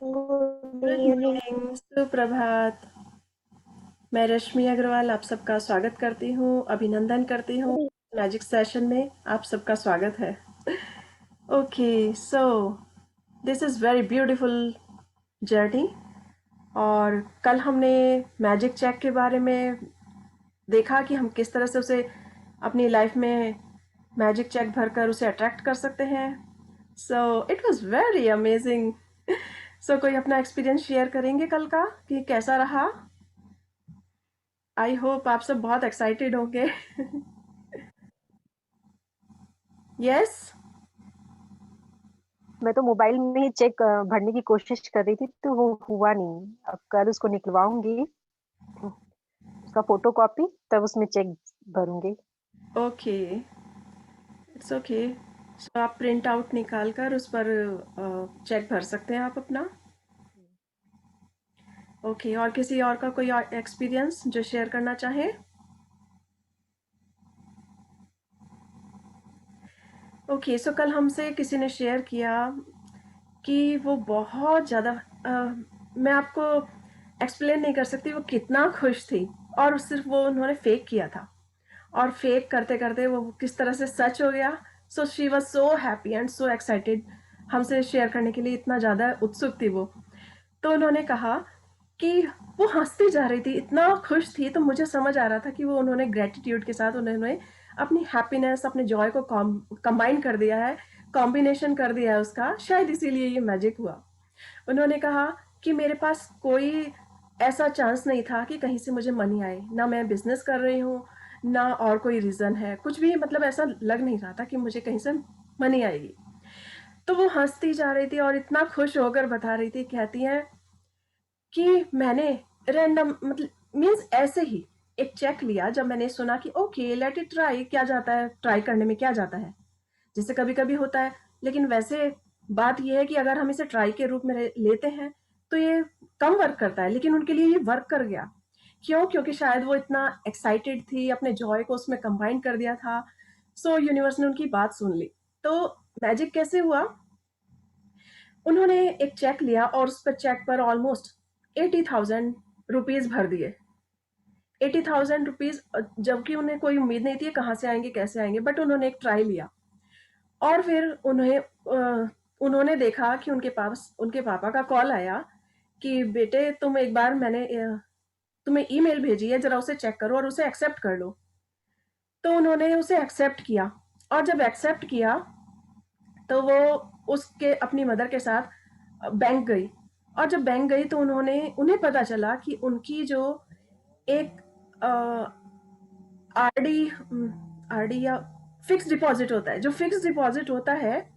Good good evening. Morning, सुप्रभात। मैं रश्मि अग्रवाल आप सबका स्वागत करती हूँ, अभिनंदन करती हूँ। मैजिक सेशन में आप सबका स्वागत है। Okay, so this is very beautiful journey. और कल हमने मैजिक चेक के बारे में देखा कि हम किस तरह से उसे अपनी लाइफ में मैजिक चेक भरकर उसे अट्रैक्ट कर सकते हैं। So it was very amazing. So कोई अपना एक्सपीरियंस शेयर करेंगे कल का कि कैसा रहा? आई होप आप सब बहुत एक्साइटेड होंगे। यस। मैं तो मोबाइल में ही चेक भरने की कोशिश कर रही थी, तो वो हुआ नहीं। अब कल उसको निकलवाऊंगी, उसका फोटो कॉपी, तब उसमें चेक भरूंगी। Okay, it's okay. सो आप प्रिंट आउट निकाल कर उस पर चेक भर सकते हैं आप अपना। ओके, और किसी और का कोई एक्सपीरियंस जो शेयर करना चाहे? ओके, सो कल हमसे किसी ने शेयर किया कि वो बहुत ज़्यादा मैं आपको एक्सप्लेन नहीं कर सकती वो कितना खुश थी। और सिर्फ वो उन्होंने फेक किया था, और फेक करते करते वो किस तरह से सच हो गया। So she was so happy and so excited, हमसे शेयर करने के लिए इतना ज़्यादा उत्सुक थी वो। तो उन्होंने कहा कि वो हंसती जा रही थी, इतना खुश थी, तो मुझे समझ आ रहा था कि वो उन्होंने ग्रेटिट्यूड के साथ उन्होंने अपनी हैप्पीनेस, अपने जॉय को कंबाइन कर दिया है, कॉम्बिनेशन कर दिया है उसका, शायद इसीलिए ये मैजिक हुआ। उन्होंने कहा कि मेरे पास कोई ऐसा चांस नहीं था कि कहीं से मुझे मनी आए, ना मैं बिजनेस कर रही हूँ, ना और कोई रीज़न है, कुछ भी मतलब ऐसा लग नहीं रहा था कि मुझे कहीं से मनी आएगी। तो वो हंसती जा रही थी और इतना खुश होकर बता रही थी, कहती हैं कि मैंने रैंडम मतलब मीन्स ऐसे ही एक चेक लिया जब मैंने सुना कि ओके लेट इट ट्राई, क्या जाता है ट्राई करने में, क्या जाता है, जैसे कभी कभी होता है। लेकिन वैसे बात यह है कि अगर हम इसे ट्राई के रूप में लेते हैं तो ये कम वर्क करता है, लेकिन उनके लिए ये वर्क कर गया। क्यों? क्योंकि शायद वो इतना एक्साइटेड थी, अपने जॉय को उसमें कंबाइन कर दिया था। सो यूनिवर्स ने उनकी बात सुन ली। तो मैजिक कैसे हुआ? उन्होंने एक चेक लिया और उस पर चेक पर ऑलमोस्ट 80,000 रुपीज भर दिए। 80,000 रुपीज, जबकि उन्हें कोई उम्मीद नहीं थी कहाँ से आएंगे कैसे आएंगे, बट उन्होंने एक ट्राई लिया। और फिर उन्होंने देखा कि उनके पास उनके पापा का कॉल आया कि बेटे तुम एक बार मैंने तुम्हें ईमेल भेजी है, जरा उसे चेक करो और उसे एक्सेप्ट कर लो। तो उन्होंने उसे एक्सेप्ट किया। और जब एक्सेप्ट किया तो वो उसके अपनी मदर के साथ बैंक गई। और जब बैंक गई तो उन्हें पता चला कि उनकी जो एक आरडी आरडी या फिक्स डिपॉजिट होता है, जो फिक्स डिपॉजिट होता है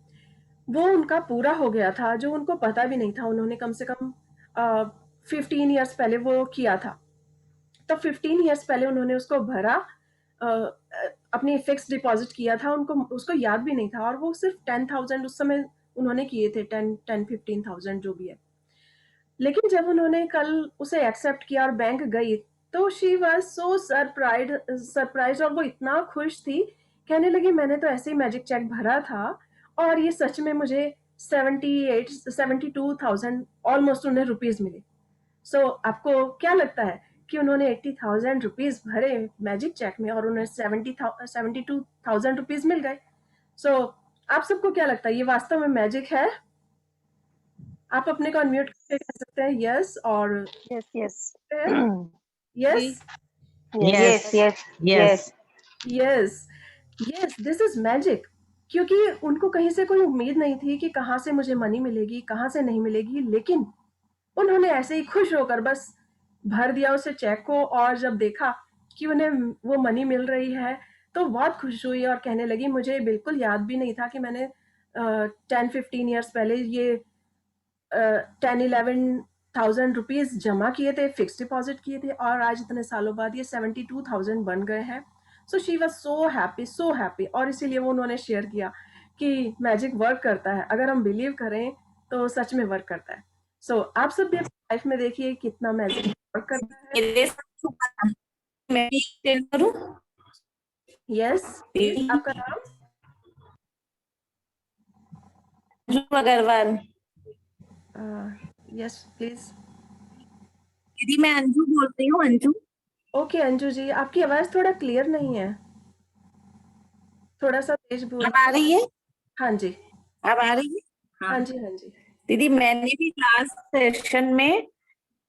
वो उनका पूरा हो गया था, जो उनको पता भी नहीं था। उन्होंने कम से कम 15 ईयर्स पहले वो किया था। तो 15 ईयर्स पहले उन्होंने उसको भरा, अपनी फिक्स डिपॉजिट किया था, उनको उसको याद भी नहीं था। और वो सिर्फ 10,000 उस समय उन्होंने किए थे, 10-15,000 जो भी है। लेकिन जब उन्होंने कल उसे एक्सेप्ट किया और बैंक गई, तो शी वाज सो सरप्राइज, और वो इतना खुश थी, कहने लगी मैंने तो ऐसे ही मैजिक चेक भरा था और ये सच में मुझे 72,000 ऑलमोस्ट उन्हें रुपीज मिले। सो आपको क्या लगता है कि उन्होंने 80,000 रुपीज भरे मैजिक चेक में और उन्हें 72,000 रुपीज मिल गए? सो आप सबको क्या लगता है, ये वास्तव में मैजिक है? आप अपने को अनम्यूट करके कह सकते हैं यस और yes yes yes. Yes Yes, yes yes, yes. Yes, yes, this is magic. क्योंकि उनको कहीं से कोई उम्मीद नहीं थी कि कहाँ से मुझे मनी मिलेगी, कहाँ से नहीं मिलेगी, लेकिन उन्होंने ऐसे ही खुश होकर बस भर दिया उसे चेक को। और जब देखा कि उन्हें वो मनी मिल रही है तो बहुत खुश हुई और कहने लगी मुझे बिल्कुल याद भी नहीं था कि मैंने 10-15 ईयर्स पहले ये 10-11,000 रुपीज जमा किए थे, फिक्स डिपॉजिट किए थे, और आज इतने सालों बाद ये 72,000 बन गए हैं। So she was so happy, so happy. और इसीलिए वो उन्होंने शेयर किया कि मैजिक वर्क करता है, अगर हम बिलीव करें तो सच में वर्क करता है। सो आप सब भी अपनी लाइफ में देखिए कितना मैजिक वर्क करता है। मेरे साथ मैं भी explain करूं? यस प्लीज, आपका नाम? अंजू अग्रवाल। Yes please. दीदी मैं अंजू बोल रही हूँ, अंजू। ओके अंजू जी, आपकी आवाज थोड़ा क्लियर नहीं है, थोड़ा सा तेज अब बोलिए। आ रही है? हाँ जी। अब आ रही है? हाँ। हाँ जी हाँ जी। दीदी मैंने भी लास्ट सेशन में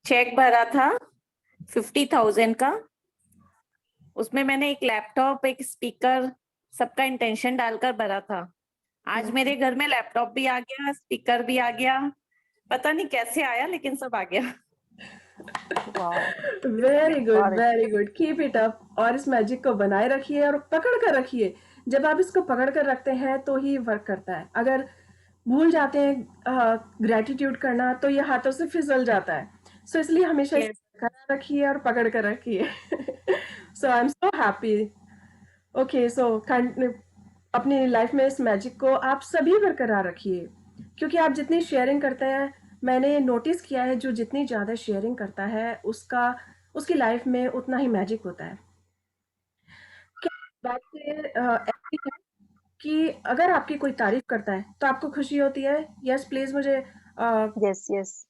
चेक भरा था 50,000 का। उसमें मैंने एक लैपटॉप, एक स्पीकर, सबका इंटेंशन डालकर भरा था। आज मेरे घर में लैपटॉप भी आ गया, स्पीकर भी आ गया, पता नहीं कैसे आया लेकिन सब आ गया। वाह, very good got it. Very good, keep it up. और इस मैजिक को बनाए रखिए और पकड़ कर रखिए। जब आप इसको पकड़ कर रखते हैं तो ही वर्क करता है। अगर भूल जाते हैं ग्रेटिट्यूड करना तो ये हाथों से फिसल जाता है। सो इसलिए हमेशा Yes. इसको बरकरार रखिए और पकड़ कर रखिए। So I am so happy. Okay so अपनी लाइफ में इस मैजिक को आप सभी बरकरार रखिए, क्योंकि आप जितनी शेयरिंग करते हैं, मैंने नोटिस किया है जो जितनी ज़्यादा शेयरिंग करता है उसकी लाइफ में उतना ही मैजिक होता है। क्या बात से ऐसी है कि अगर आपकी कोई तारीफ करता है तो आपको खुशी होती है? यस प्लीज मुझे यस यस।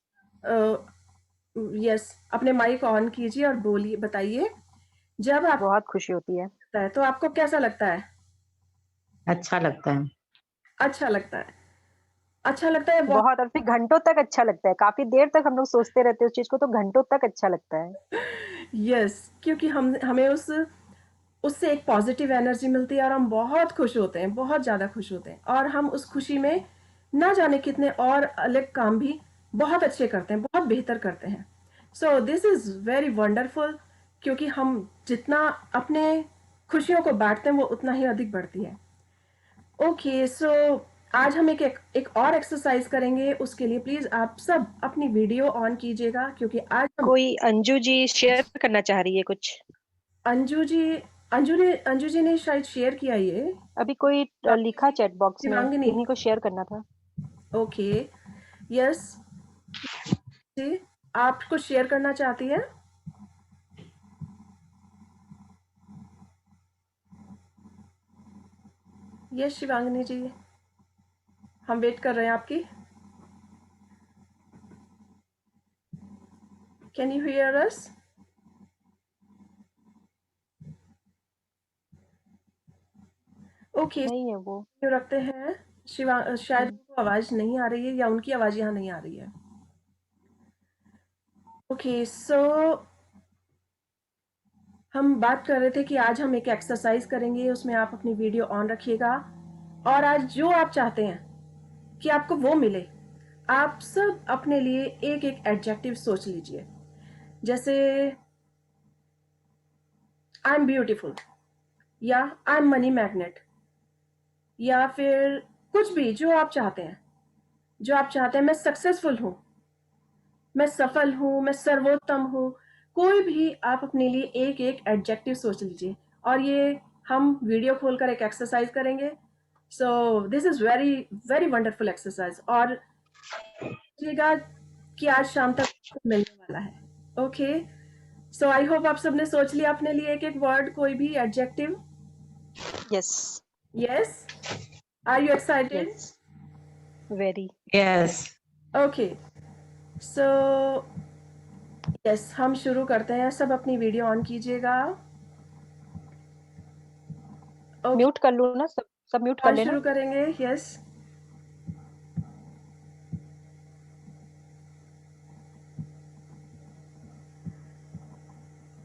यस अपने माइक ऑन कीजिए और बोलिए, बताइए जब आप बहुत खुशी होती है। करता है तो आपको कैसा लगता है? अच्छा लगता है। अच्छा लगता है। अच्छा लगता है बहुत। बहुत, और फिर घंटों तक अच्छा लगता है। काफी देर तक हम लोग सोचते रहते हैं उस चीज को, तो घंटों तक अच्छा लगता है। यस क्योंकि हमें उससे एक पॉजिटिव एनर्जी मिलती है और हम बहुत खुश होते हैं, बहुत ज़्यादा खुश होते हैं। और हम उस खुशी में ना जाने कितने और अलग काम भी बहुत अच्छे करते हैं, बहुत बेहतर करते हैं। So this is very wonderful, क्योंकि हम जितना अपने खुशियों को बांटते हैं वो उतना ही अधिक बढ़ती है। ओके सो आज हम एक और एक्सरसाइज करेंगे। उसके लिए प्लीज आप सब अपनी वीडियो ऑन कीजिएगा, क्योंकि आज हम कोई अंजू जी शेयर करना चाह रही है कुछ? अंजू जी अंजू जी ने शायद शेयर किया ये। अभी कोई लिखा चैट बॉक्स में, शिवांगिनी। किन्हीं को शेयर करना था। ओके यस जी, आप कुछ शेयर करना चाहती हैं? यस शिवांगिनी जी, हम वेट कर रहे हैं आपकी। Can you here us? Okay नहीं है वो। क्यों रखते हैं शायद उनको आवाज नहीं आ रही है या उनकी आवाज यहाँ नहीं आ रही है। ओके सो हम बात कर रहे थे कि आज हम एक एक्सरसाइज करेंगे, उसमें आप अपनी वीडियो ऑन रखिएगा और आज जो आप चाहते हैं कि आपको वो मिले, आप सब अपने लिए एक एक एडजेक्टिव सोच लीजिए। जैसे आई एम ब्यूटीफुल, या आई एम मनी मैग्नेट, या फिर कुछ भी जो आप चाहते हैं, जो आप चाहते हैं। मैं सक्सेसफुल हूँ, मैं सफल हूँ, मैं सर्वोत्तम हूँ। कोई भी आप अपने लिए एक एक एडजेक्टिव सोच लीजिए और ये हम वीडियो खोलकर एक एक्सरसाइज करेंगे। सो this is very very wonderful exercise. और सोचिएगा कि आज शाम तक आपको मिलने वाला है। ओके सो आई होप आप सबने सोच लिया अपने लिए एक एक वर्ड, कोई भी adjective. Yes yes are you excited? Yes, very. Yes. Okay so yes हम शुरू करते हैं। सब अपनी वीडियो ऑन कीजिएगा। ओके म्यूट कर लूँ ना? सब सब म्यूट कर आज लेना। शुरू करेंगे। यस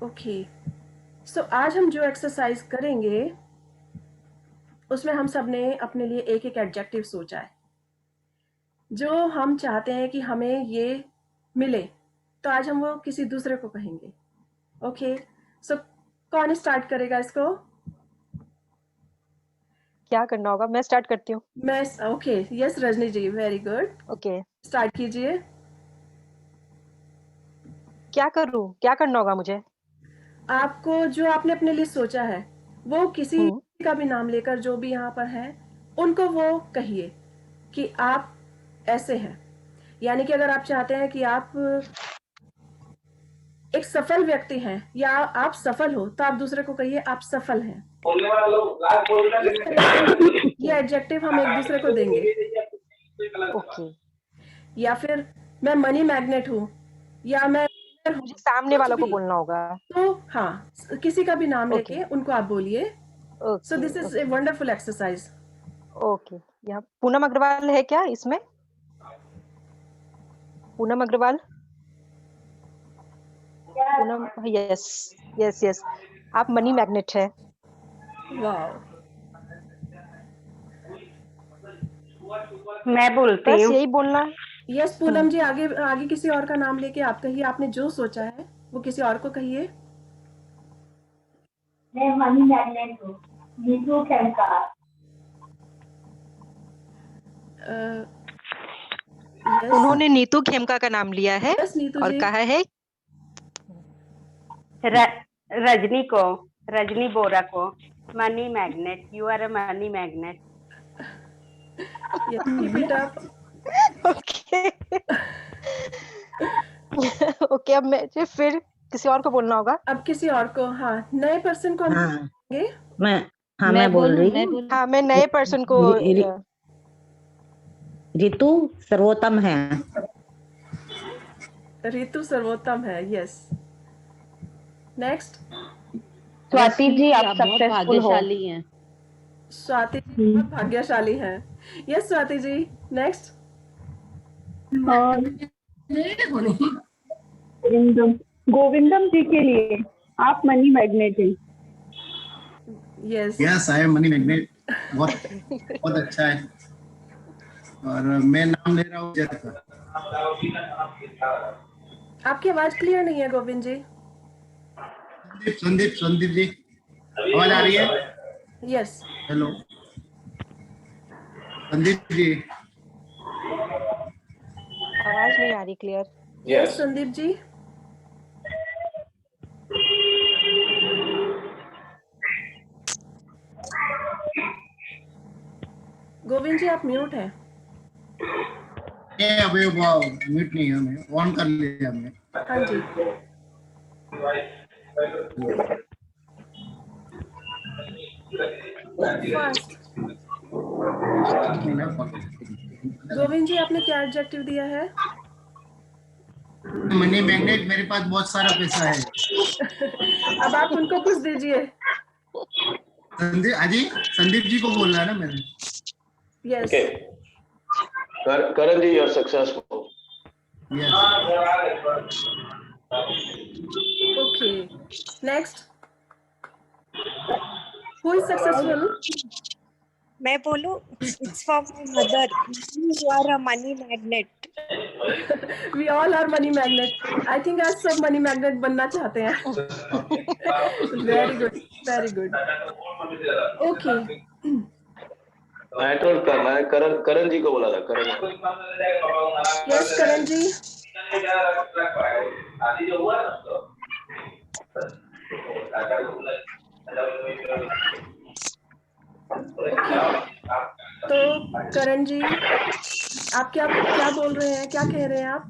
ओके सो आज हम जो एक्सरसाइज करेंगे उसमें हम सब ने अपने लिए एक एक एडजेक्टिव सोचा है जो हम चाहते हैं कि हमें ये मिले। तो आज हम वो किसी दूसरे को कहेंगे। ओके सो कौन स्टार्ट करेगा इसको? क्या करना होगा? मैं स्टार्ट करती हूँ। मैं ओके यस रजनी जी, वेरी गुड, ओके, स्टार्ट कीजिए। क्या करूँ? क्या करना होगा मुझे? आपको जो आपने अपने लिए सोचा है वो किसी हम्म। का भी नाम लेकर, जो भी यहाँ पर है उनको वो कहिए कि आप ऐसे हैं। यानी कि अगर आप चाहते हैं कि आप एक सफल व्यक्ति हैं या आप सफल हो, तो आप दूसरे को कहिए आप सफल हैं। इस तरह से ये एडजेक्टिव हम एक दूसरे को देंगे। ओके। या फिर मैं मनी मैग्नेट हूँ या मैं मुझे सामने वालों को बोलना होगा। तो हाँ, किसी का भी नाम Okay. लेके उनको आप बोलिए। Okay so this is a wonderful exercise. Okay. यहाँ पूनम अग्रवाल है क्या इसमें? Poonam Agarwal? Poonam, yes yes yes, आप मनी मैग्नेट है। वाओ, मैं बोलती बस हूँ। यही बोलना। यस पूनम जी, आगे आगे किसी और का नाम लेके आप कहिए। आपने जो सोचा है वो किसी और को कहिए। मैं मनी मैग्नेट हूँ, नीतू खेमका। यस उन्होंने नीतू खेमका का नाम लिया है यस नीतू और जी। कहा है रजनी को, रजनी बोरा को, money magnet, you are a money magnet. Yes, keep it up. Okay okay. अब मैं फिर किसी और को बोलना होगा। अब किसी और को, हाँ, नए पर्सन को हम हाँ देंगे। मैं बोल रही हूँ। हाँ, मैं नए पर्सन को ऋतु सर्वोत्तम है। ऋतु सर्वोत्तम है। Yes, next. स्वाति जी, आप सक्सेसफुल हो। स्वाति जी बहुत भाग्यशाली हैं। Yes Swati ji, next. गोविंदम जी के लिए आप मनी मैग्नेट हैं। Yes yes I am money magnet. बहुत अच्छा है। और मैं नाम ले रहा हूँ जय का। आपकी आवाज क्लियर नहीं है गोविंद जी। संदीप जी, आवाज आ रही है? Yes hello Sandeep ji. आवाज नहीं आ रही क्लियर। यस संदीप जी। गोविंद जी आप म्यूट हैं। अभी वो म्यूट नहीं है, मैं ऑन कर लिया मैं। हाँ जी। फास्ट। गोविंद जी आपने क्या एडजेक्टिव दिया है? मनी मैग्नेट, मेरे पास बहुत सारा पैसा है। अब आप उनको कुछ दीजिए। संदीप जी को बोलना है ना मैंने। Yes Karan ji, you're successful. Yes okay, next. Who is successful? मैं बोलूं, it's for my mother. You are a money magnet. We all are money magnet. I think आज सब मनी मैग्नेट बनना चाहते हैं। Very good, very good. Okay, network करना है। करण जी को बोला था। करण यस करण जी। तो करण जी आप क्या बोल रहे हैं, क्या कह रहे हैं आप?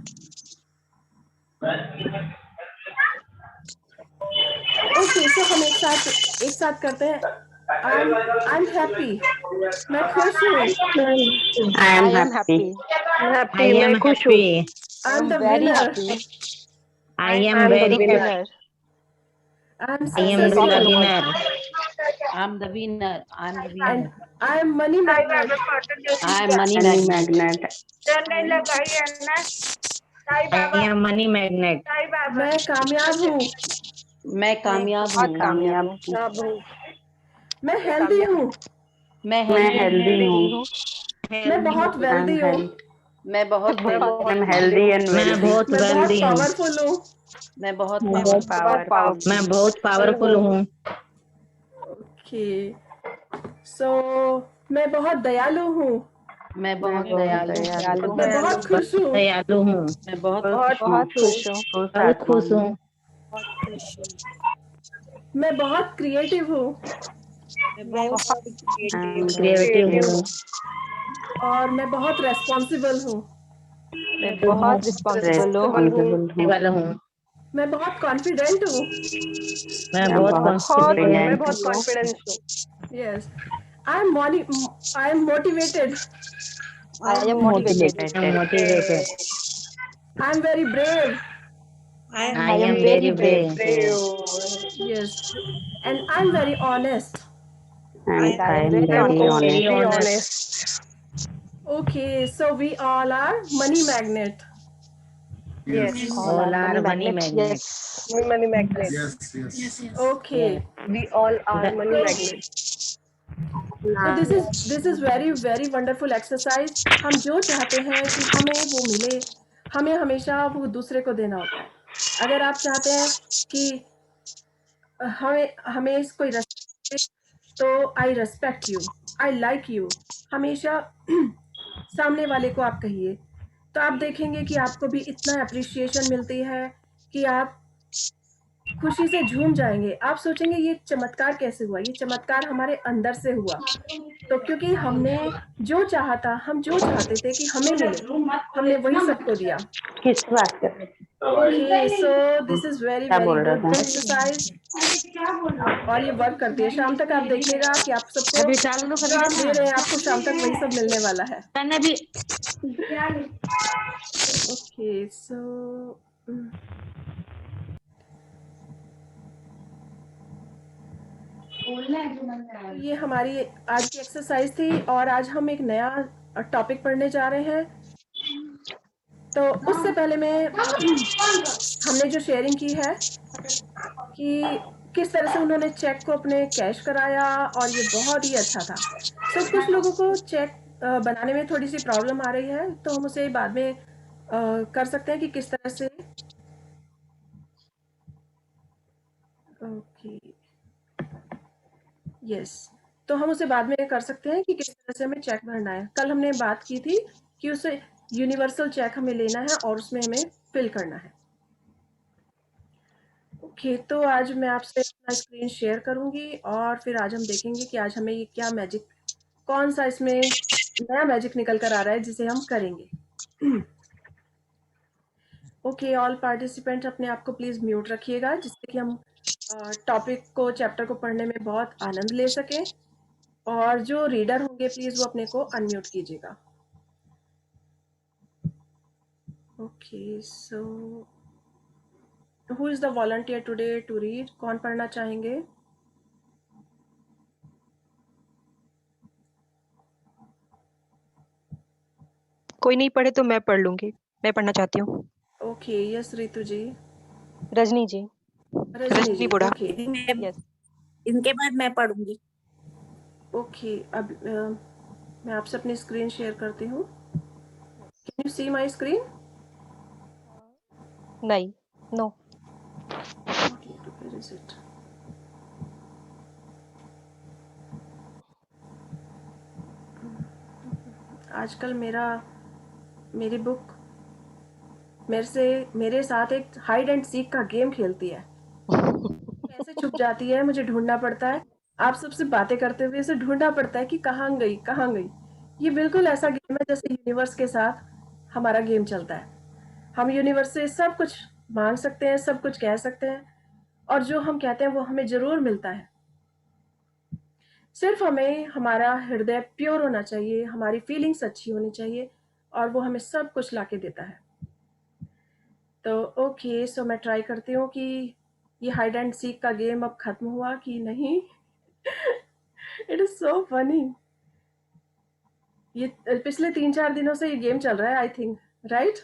ओके, सो हम एक साथ करते हैं। आई एम हैप्पी, मैं खुश हूँ। आई एम हैप्पी, मैं खुश हूँ। I am the very winner. Happy. I am very happy. I I am am the successful winner. I'm the winner. I'm the winner. And I am money magnet. I'm money money magnet. Magnet. I am money magnet. मैं कामयाब हूँ। मैं कामयाब बहुत हूँ। कामयाब हूँ। मैं हेल्दी हूँ। मैं हेल्दी हूँ। मैं बहुत वेल्दी हूँ। मैं बहुत आई एम हेल्दी एंड मैं वेल्दी। बहुत मैं बहुत वेल्दी हूँ। पावरफुल हूँ। मैं बहुत मैं बहुत पावरफुल हूँ। ओके, सो मैं बहुत दयालु हूँ। मैं बहुत दयालु हूँ। मैं बहुत खुश हूँ। दयालु हूँ। मैं बहुत बहुत खुश हूँ। बहुत खुश हूँ। मैं बहुत क्रिएटिव हूँ। मैं बहुत क्रिएटिव हूँ। और मैं बहुत रेस्पॉन्सिबल हूँ। मैं बहुत रिस्पॉन्सिबल हूँ। वाला हूँ। मैं बहुत कॉन्फिडेंट हूँ। मैं बहुत मैं कॉन्फिडेंट बहुत कॉन्फिडेंस हूँ। Yes, I am motivated. I am motivated. Motivated. I'm very brave. I am I am very brave. Yes. And I'm very honest. And I I am am very very honest. honest. Very honest. Okay, so we all are money magnet. Yes. All All are are money money magnet. magnet. Yes. money magnet. Yes. Okay. Yes. We all are The- money magnet. So this is very wonderful exercise. हम जो चाहते हैं कि हमें वो मिले, हमें हमेशा वो दूसरे को देना होता है. अगर आप चाहते हैं कि हमें हमें कोई रेस्पेक्ट, तो आई respect you, I like you, हमेशा सामने वाले को आप कहिए, तो आप देखेंगे कि आपको भी इतना अप्रिसिएशन मिलती है कि आप खुशी से झूम जाएंगे. आप सोचेंगे ये चमत्कार कैसे हुआ, ये चमत्कार हमारे अंदर से हुआ. तो क्योंकि हमने जो चाहा था, हम जो चाहते थे कि हमें मिले, हमने वही सबको दिया. किस बात कर रहे थे? Okay, so this is very क्या वेरी बोल रहे गुड थे? एक्सरसाइज और ये वर्क करती है. शाम तक आप देखिएगा कि आप सबको अभी चालू जो आप दे रहे हैं, आपको शाम तक वही सब मिलने वाला है. करना भी ओके, सो ये हमारी आज की एक्सरसाइज थी और आज हम एक नया टॉपिक पढ़ने जा रहे हैं. तो उससे पहले मैं हमने जो शेयरिंग की है कि किस तरह से उन्होंने चेक को अपने कैश कराया और ये बहुत ही अच्छा था. सो कुछ लोगों को चेक बनाने में थोड़ी सी प्रॉब्लम आ रही है, तो हम उसे बाद में कर सकते हैं कि किस तरह से. ओके, यस, तो हम उसे बाद में कर सकते हैं कि किस तरह से हमें चेक भरना है. कल हमने बात की थी कि उसे यूनिवर्सल चेक हमें लेना है और उसमें हमें फिल करना है. ओके, तो आज मैं आपसे अपना स्क्रीन शेयर करूंगी और फिर आज हम देखेंगे कि आज हमें ये क्या मैजिक, कौन सा इसमें नया मैजिक निकल कर आ रहा है जिसे हम करेंगे. ओके, ऑल पार्टिसिपेंट अपने आप को प्लीज म्यूट रखिएगा, जिससे कि हम टॉपिक को, चैप्टर को पढ़ने में बहुत आनंद ले सकें. और जो रीडर होंगे प्लीज वो अपने को अनम्यूट कीजिएगा. Okay, so who is the volunteer today to read? कौन पढ़ना चाहेंगे? कोई नहीं पढ़े तो मैं पढ़ लूंगी. मैं पढ़ना चाहती हूँ. ओके, यस रितु जी. रजनी जी. रजनी रजनी जी, बोरा. ओके. यस. इनके बाद मैं पढ़ूंगी. ओके, अब मैं आपसे अपनी स्क्रीन शेयर करती हूँ. Can you see my screen? नहीं. नो. Where is it? आजकल मेरी बुक मेरे साथ एक हाइड एंड सीक का गेम खेलती है. कैसे छुप जाती है, मुझे ढूंढना पड़ता है. आप सबसे बातें करते हुए इसे ढूंढना पड़ता है कि कहाँ गई. ये बिल्कुल ऐसा गेम है जैसे यूनिवर्स के साथ हमारा गेम चलता है. हम यूनिवर्स से सब कुछ मांग सकते हैं, सब कुछ कह सकते हैं, और जो हम कहते हैं वो हमें जरूर मिलता है. सिर्फ हमें हमारा हृदय प्योर होना चाहिए, हमारी फीलिंग्स अच्छी होनी चाहिए, और वो हमें सब कुछ लाके देता है. तो ओके, सो मैं ट्राई करती हूँ कि ये हाइड एंड सीक का गेम अब खत्म हुआ कि नहीं. It is so funny. ये पिछले 3-4 दिनों से ये गेम चल रहा है, आई थिंक, राइट?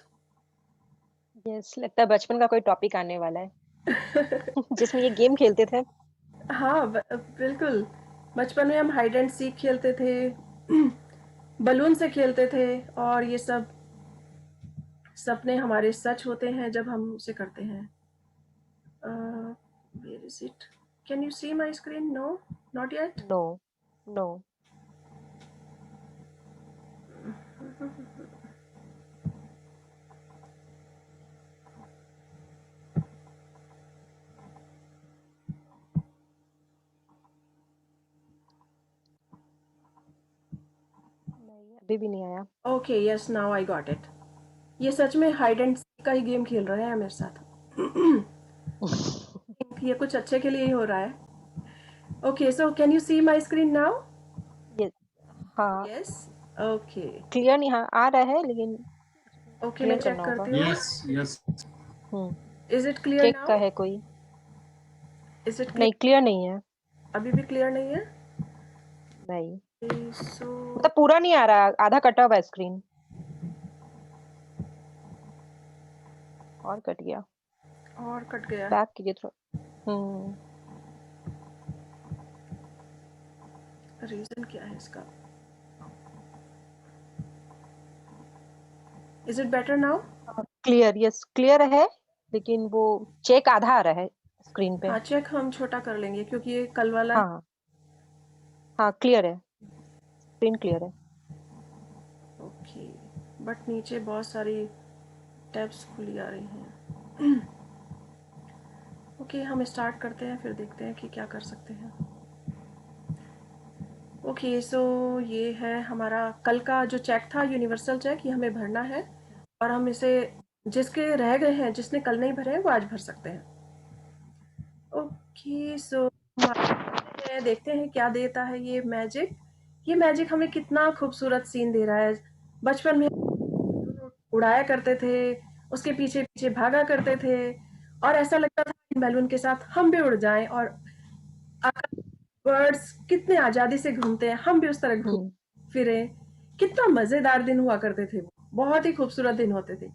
यस, लगता है बचपन का कोई टॉपिक आने वाला है जिसमें ये गेम खेलते थे. हाँ, बिल्कुल. बचपन में हम हाइड एंड सीक खेलते थे, बलून से खेलते थे, और ये सब सपने हमारे सच होते हैं जब हम उसे करते हैं. Where is it? Can you see my screen? No, not yet. No. No. नहीं, अभी भी नहीं आया. Okay, yes, now I got it. ये सच में हाइड एंड सीक का ही गेम खेल रहे हैं मेरे साथ. ये कुछ अच्छे के लिए ही हो रहा है. Okay, so can you see my screen now? Yes. हाँ. Yes. Okay. क्लियर नहीं. हाँ, आ रहा है लेकिन ओके, मैं क्लियर चेक करना होगा। करती हूँ। Yes yes is it clear check का नाउ? है कोई? इज इट नहीं, क्लियर नहीं है। अभी भी क्लियर नहीं है? नहीं, सो मतलब पूरा नहीं आ रहा, आधा कटा हुआ है स्क्रीन। और कट गया, और कट गया। बैक कीजिए थोड़ा। रीजन क्या है इसका? Is it better now? Clear, yes clear है, लेकिन वो चेक आधा आ रहा है स्क्रीन पे। हाँ, चेक हम छोटा कर लेंगे क्योंकि ये कल वाला हाँ हाँ, क्लियर है, स्क्रीन क्लियर है। ओके, बट नीचे बहुत सारी टैब्स खुली आ रही हैं। ओके, हम स्टार्ट करते हैं, फिर देखते हैं कि क्या कर सकते हैं। ओके, सो ये है हमारा कल का जो चेक था, यूनिवर्सल चेक, ये हमें भरना है और हम इसे जिसके रह गए हैं, जिसने कल नहीं भरे हैं, वो आज भर सकते हैं। ओके, सो देखते हैं क्या देता है ये मैजिक। ये मैजिक हमें कितना खूबसूरत सीन दे रहा है। बचपन में उड़ाया करते थे, उसके पीछे पीछे भागा करते थे और ऐसा लगता था इन बैलून के साथ हम भी उड़ जाएं और बर्ड्स कितने आजादी से घूमते हैं, हम भी उस तरह घूम फिरे। कितना मजेदार दिन हुआ करते थे, वो बहुत ही खूबसूरत दिन होते थे।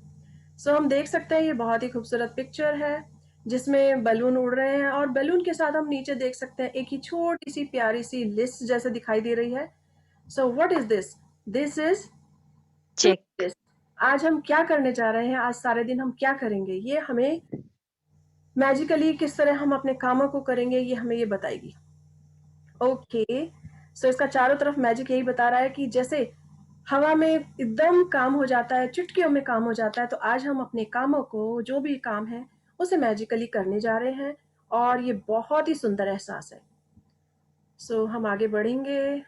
सो हम देख सकते हैं ये बहुत ही खूबसूरत पिक्चर है जिसमें बैलून उड़ रहे हैं और बैलून के साथ हम नीचे देख सकते हैं एक ही छोटी सी प्यारी सी लिस्ट जैसे दिखाई दे रही है। So what is this? This is check. आज हम क्या करने जा रहे हैं, आज सारे दिन हम क्या करेंगे, ये हमें मैजिकली किस तरह हम अपने कामों को करेंगे ये हमें ये बताएगी। ओके, सो इसका चारों तरफ मैजिक यही बता रहा है कि जैसे हवा में एकदम काम हो जाता है, चुटकियों में काम हो जाता है, तो आज हम अपने कामों को, जो भी काम है, उसे मैजिकली करने जा रहे हैं और ये बहुत ही सुंदर एहसास है। सो हम आगे बढ़ेंगे।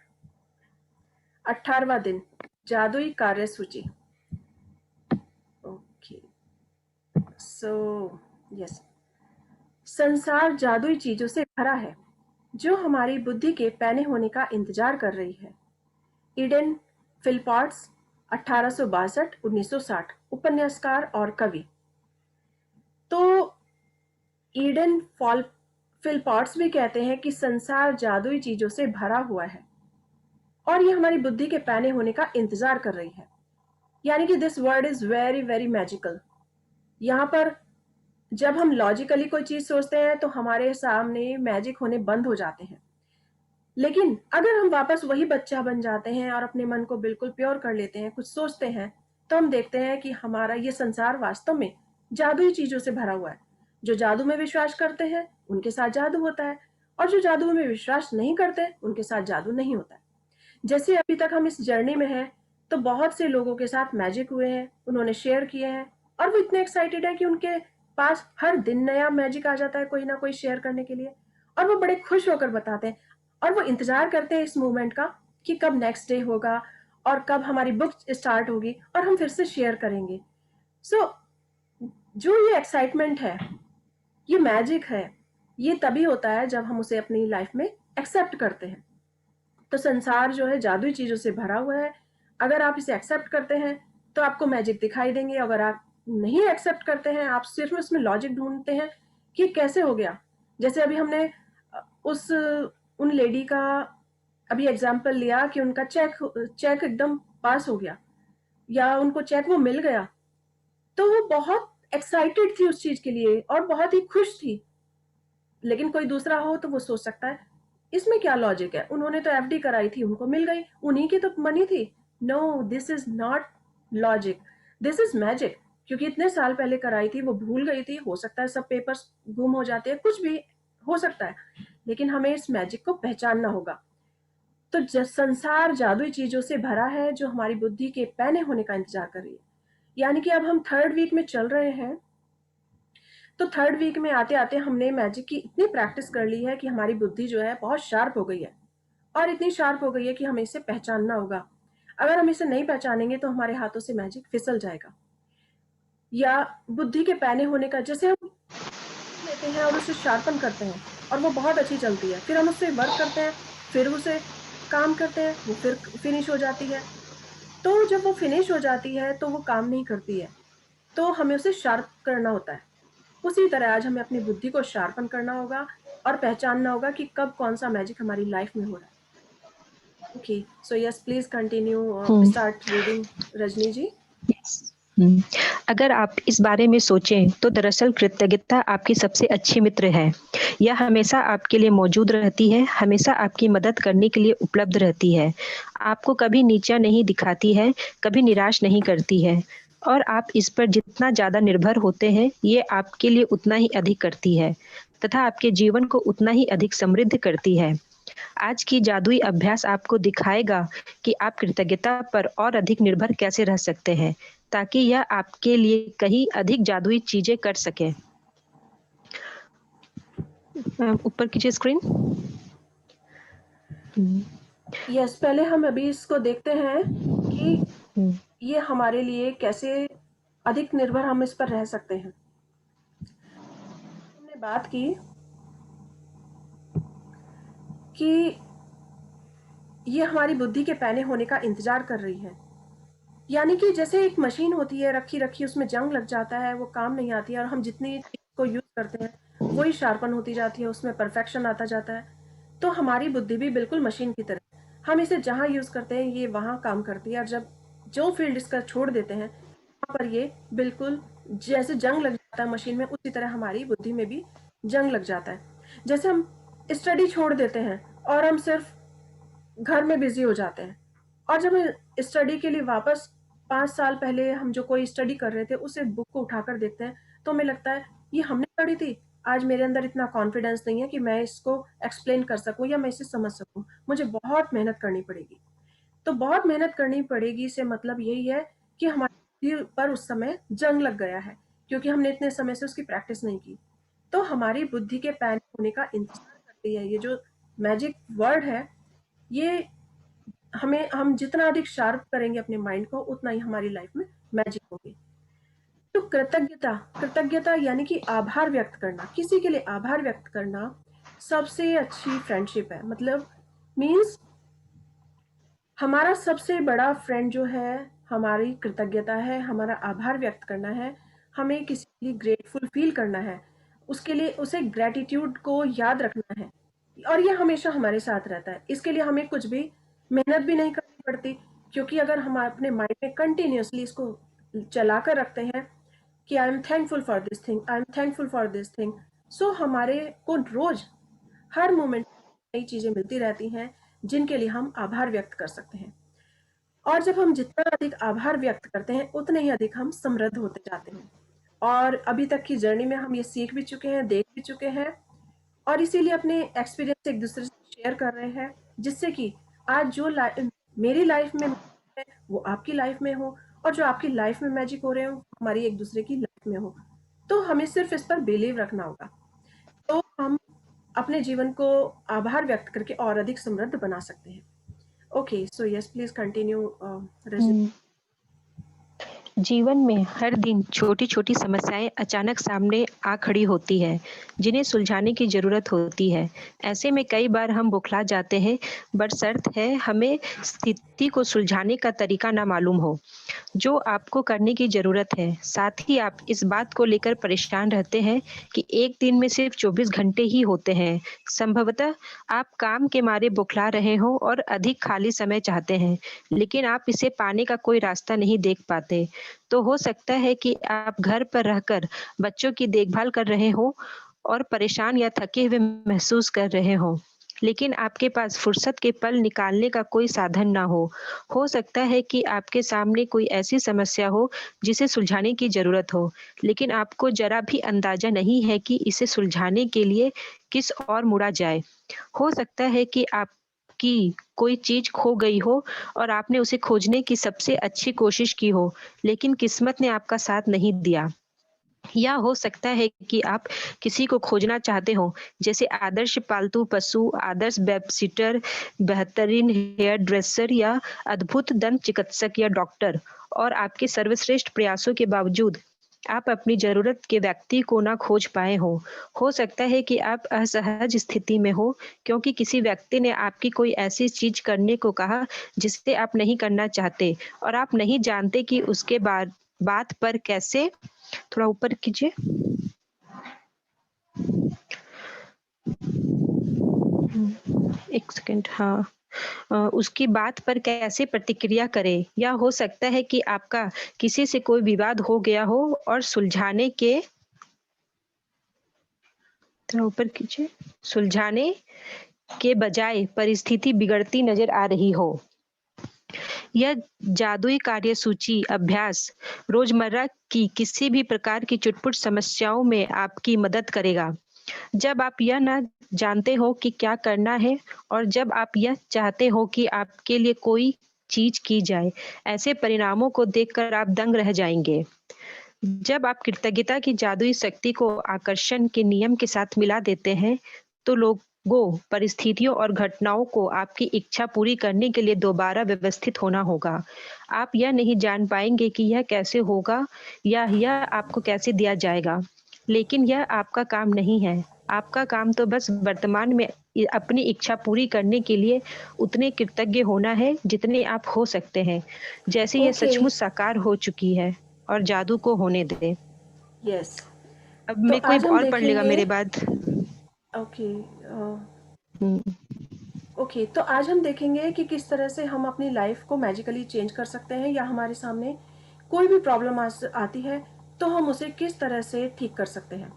18वां दिन, जादुई कार्य सूची। ओके, सो यस, संसार जादुई चीजों से भरा है जो हमारी बुद्धि के पैने होने का इंतजार कर रही है। ईडन फिलपॉट्स, 1862-1960, उपन्यासकार और कवि। तो ईडन फिलपॉट्स भी कहते हैं कि संसार जादुई चीजों से भरा हुआ है और ये हमारी बुद्धि के पैने होने का इंतजार कर रही है। यानी कि this word is very very magical. यहाँ पर जब हम लॉजिकली कोई चीज सोचते हैं तो हमारे सामने मैजिक होने बंद हो जाते हैं, लेकिन अगर हम वापस वही बच्चा बन जाते हैं और अपने मन को बिल्कुल प्योर कर लेते हैं, कुछ सोचते हैं, तो हम देखते हैं कि हमारा ये संसार वास्तव में जादुई चीजों से भरा हुआ है। जो जादू में विश्वास करते हैं उनके साथ जादू होता है और जो जादू में विश्वास नहीं करते उनके साथ जादू नहीं होता है। जैसे अभी तक हम इस जर्नी में हैं तो बहुत से लोगों के साथ मैजिक हुए हैं, उन्होंने शेयर किए हैं और वो इतने एक्साइटेड है कि उनके पास हर दिन नया मैजिक आ जाता है कोई ना कोई शेयर करने के लिए और वो बड़े खुश होकर बताते हैं और वो इंतजार करते हैं इस मूवमेंट का कि कब नेक्स्ट डे होगा और कब हमारी बुक स्टार्ट होगी और हम फिर से शेयर करेंगे। सो जो ये एक्साइटमेंट है, ये मैजिक है, ये तभी होता है जब हम उसे अपनी लाइफ में एक्सेप्ट करते हैं। तो संसार जो है जादुई चीजों से भरा हुआ है। अगर आप इसे एक्सेप्ट करते हैं तो आपको मैजिक दिखाई देंगे। अगर आप नहीं एक्सेप्ट करते हैं, आप सिर्फ उसमें लॉजिक ढूंढते हैं कि कैसे हो गया, जैसे अभी हमने उन लेडी का अभी एग्जाम्पल लिया कि उनका चेक एकदम पास हो गया या उनको चेक वो मिल गया, तो वो बहुत एक्साइटेड थी उस चीज के लिए और बहुत ही खुश थी। लेकिन कोई दूसरा हो तो वो सोच सकता है इसमें क्या लॉजिक है, उन्होंने तो एफडी कराई थी, उनको मिल गई, उन्हीं की तो मनी थी। No, this is not logic, this is magic. क्योंकि इतने साल पहले कराई थी, वो भूल गई थी, हो सकता है सब पेपर्स गुम हो जाते हैं, कुछ भी हो सकता है, लेकिन हमें इस मैजिक को पहचानना होगा। तो संसार जादुई चीजों से भरा है जो हमारी बुद्धि के पैने होने का इंतजार कर रही है। यानी कि अब हम 3rd वीक में चल रहे हैं, तो 3rd वीक में आते आते हमने मैजिक की इतनी प्रैक्टिस कर ली है कि हमारी बुद्धि जो है बहुत शार्प हो गई है और इतनी शार्प हो गई है कि हमें इसे पहचानना होगा। अगर हम इसे नहीं पहचानेंगे तो हमारे हाथों से मैजिक फिसल जाएगा। या बुद्धि के पैने होने का, जैसे हम लेते हैं और उसे शार्पन करते हैं और वो बहुत अच्छी चलती है, फिर हम उससे वर्क करते हैं, फिर उसे काम करते हैं, वो फिर फिनिश हो जाती है। तो जब वो फिनिश हो जाती है तो वो काम नहीं करती है, तो हमें उसे शार्प करना होता है। उसी तरह आज हमें अपनी बुद्धि को शार्पन करना होगा और पहचानना होगा कि कब कौन सा मैजिक हमारी लाइफ में हो रहा है। Okay, so yes, please continue, start reading Rajni ji. Hmm, अगर आप इस बारे में सोचें तो दरअसल कृतज्ञता आपकी सबसे अच्छी मित्र है। यह हमेशा आपके लिए मौजूद रहती है, हमेशा आपकी मदद करने के लिए उपलब्ध रहती है, आपको कभी नीचा नहीं दिखाती है, कभी निराश नहीं करती है, और आप इस पर जितना ज़्यादा निर्भर होते हैं, ये आपके लिए उतना ही अधिक करती है तथा आपके जीवन को उतना ही अधिक समृद्ध करती है। आज की जादुई अभ्यास आपको दिखाएगा कि आप कृतज्ञता पर और अधिक निर्भर कैसे रह सकते हैं, ताकि यह आपके लिए कहीं अधिक जादुई चीजें कर सके। ऊपर कीजिए स्क्रीन। यस, पहले हम अभी इसको देखते हैं कि ये हमारे लिए कैसे अधिक निर्भर हम इस पर रह सकते हैं। हमने बात की कि ये हमारी बुद्धि के पैने होने का इंतजार कर रही है। यानी कि जैसे एक मशीन होती है रखी रखी, उसमें जंग लग जाता है, वो काम नहीं आती है, और हम जितनी चीज को यूज करते हैं वही शार्पन होती जाती है, उसमें परफेक्शन आता जाता है। तो हमारी बुद्धि भी बिल्कुल मशीन की तरह, हम इसे जहाँ यूज करते हैं ये वहाँ काम करती है, और जब जो फील्ड इसका छोड़ देते हैं वहाँ पर ये बिल्कुल जैसे जंग लग जाता है मशीन में, उसी तरह हमारी बुद्धि में भी जंग लग जाता है। जैसे हम स्टडी छोड़ देते हैं और हम सिर्फ घर में बिजी हो जाते हैं, और जब स्टडी के लिए वापस 5 साल पहले हम जो कोई स्टडी कर रहे थे उसे बुक को उठाकर देखते हैं तो हमें लगता है ये हमने पढ़ी थी, आज मेरे अंदर इतना कॉन्फिडेंस नहीं है कि मैं इसको एक्सप्लेन कर सकूं या मैं इसे समझ सकूं, मुझे बहुत मेहनत करनी पड़ेगी। तो बहुत मेहनत करनी पड़ेगी से मतलब यही है कि हमारी बुद्धि पर उस समय जंग लग गया है, क्योंकि हमने इतने समय से उसकी प्रैक्टिस नहीं की। तो हमारी बुद्धि के पैन होने का इंतजार करती है। ये जो मैजिक वर्ड है, ये हम जितना अधिक शार्प करेंगे अपने माइंड को, उतना ही हमारी लाइफ में मैजिक होगी। तो कृतज्ञता, कृतज्ञता यानी कि आभार व्यक्त करना, किसी के लिए आभार व्यक्त करना सबसे अच्छी फ्रेंडशिप है। मतलब मीन्स हमारा सबसे बड़ा फ्रेंड जो है हमारी कृतज्ञता है, हमारा आभार व्यक्त करना है, हमें किसी के लिए ग्रेटफुल फील करना है, उसके लिए उसे ग्रेटिट्यूड को याद रखना है, और ये हमेशा हमारे साथ रहता है। इसके लिए हमें कुछ भी मेहनत भी नहीं करनी पड़ती, क्योंकि अगर हम अपने माइंड में कंटिन्यूसली इसको चला कर रखते हैं कि I am thankful for this thing, I am thankful for this thing, so हमारे को रोज हर मोमेंट नई चीजें मिलती रहती हैं जिनके लिए हम आभार व्यक्त कर सकते हैं। और जब हम जितना अधिक आभार व्यक्त करते हैं उतने ही अधिक हम समृद्ध होते जाते हैं। और अभी तक की जर्नी में हम ये सीख भी चुके हैं, देख भी चुके हैं, और इसीलिए अपने एक्सपीरियंस एक दूसरे से शेयर कर रहे हैं, जिससे कि आज जो मेरी लाइफ में है वो आपकी लाइफ में हो, और जो आपकी लाइफ में मैजिक हो रहे हो हमारी एक दूसरे की लाइफ में हो। तो हमें सिर्फ इस पर बिलीव रखना होगा, तो हम अपने जीवन को आभार व्यक्त करके और अधिक समृद्ध बना सकते हैं। Okay, so yes, please continue Rajni. जीवन में हर दिन छोटी छोटी समस्याएं अचानक सामने आ खड़ी होती है, जिन्हें सुलझाने की जरूरत होती है। ऐसे में कई बार हम बौखला जाते हैं, बशर्त है हमें स्थिति को सुलझाने का तरीका ना मालूम हो जो आपको करने की जरूरत है। साथ ही आप इस बात को लेकर परेशान रहते हैं कि एक दिन में सिर्फ 24 घंटे ही होते हैं। संभवतः आप काम के मारे बौखला रहे हो और अधिक खाली समय चाहते हैं, लेकिन आप इसे पाने का कोई रास्ता नहीं देख पाते। तो हो सकता है कि आप घर पर रहकर बच्चों की देखभाल कर रहे हो और परेशान या थके हुए महसूस कर रहे हो, लेकिन आपके पास फुर्सत के पल निकालने का कोई साधन ना हो। हो सकता है कि आपके सामने कोई ऐसी समस्या हो जिसे सुलझाने की जरूरत हो, लेकिन आपको जरा भी अंदाजा नहीं है कि इसे सुलझाने के लिए किस ओर मुड़ा जाए। हो सकता है कि आपकी कोई चीज खो गई हो और आपने उसे खोजने की सबसे अच्छी कोशिश की हो, लेकिन किस्मत ने आपका साथ नहीं दिया। या हो सकता है कि आप किसी को खोजना चाहते हो, जैसे आदर्श पालतू पशु, आदर्श बेबसिटर, बेहतरीन हेयर ड्रेसर या अद्भुत दंत चिकित्सक या डॉक्टर, और आपके सर्वश्रेष्ठ प्रयासों के बावजूद आप अपनी ज़रूरत के व्यक्ति को ना खोज पाए हों। हो सकता है कि आप असहज स्थिति में हो क्योंकि किसी व्यक्ति ने आपकी कोई ऐसी चीज़ करने को कहा जिसे आप नहीं करना चाहते और आप नहीं जानते कि उसके बाद बात पर कैसे थोड़ा ऊपर कीजिए। एक सेकंड हाँ। उसकी बात पर कैसे प्रतिक्रिया करें या हो सकता है कि आपका किसी से कोई विवाद हो गया हो और थोड़ा ऊपर कीजिए। सुलझाने के बजाय परिस्थिति बिगड़ती नज़र आ रही हो। यह जादुई कार्यसूची अभ्यास रोज़मर्रा की किसी भी प्रकार की चुटपुट समस्याओं में आपकी मदद करेगा। जब आप यह ना जानते हो कि क्या करना है और जब आप यह चाहते हो कि आपके लिए कोई चीज़ की जाए, ऐसे परिणामों को देखकर आप दंग रह जाएँगे। जब आप कृतज्ञता की जादुई शक्ति को आकर्षण के नियम के साथ मिला देते हैं, तो लोगों, परिस्थितियों और घटनाओं को आपकी इच्छा पूरी करने के लिए दोबारा व्यवस्थित होना होगा। आप यह नहीं जान पाएँगे कि यह कैसे होगा या यह आपको कैसे दिया जाएगा, लेकिन यह आपका काम नहीं है। आपका काम तो बस वर्तमान में अपनी इच्छा पूरी करने के लिए उतने कृतज्ञ होना है, जितने आप हो सकते हैं, जैसे यह ओके, सचमुच साकार हो चुकी है। और जादू को होने दें। यस। अब तो मैं कोई आज हम और पढ़ लेगा देखेंगे। मेरे बाद। ओके, हुँ, ओके, तो आज हम देखेंगे कि किस तरह से हम अपनी लाइफ को मैजिकली चेंज कर सकते हैं, या हमारे सामने कोई भी प्रॉब्लम आती है तो हम उसे किस तरह से ठीक कर सकते हैं।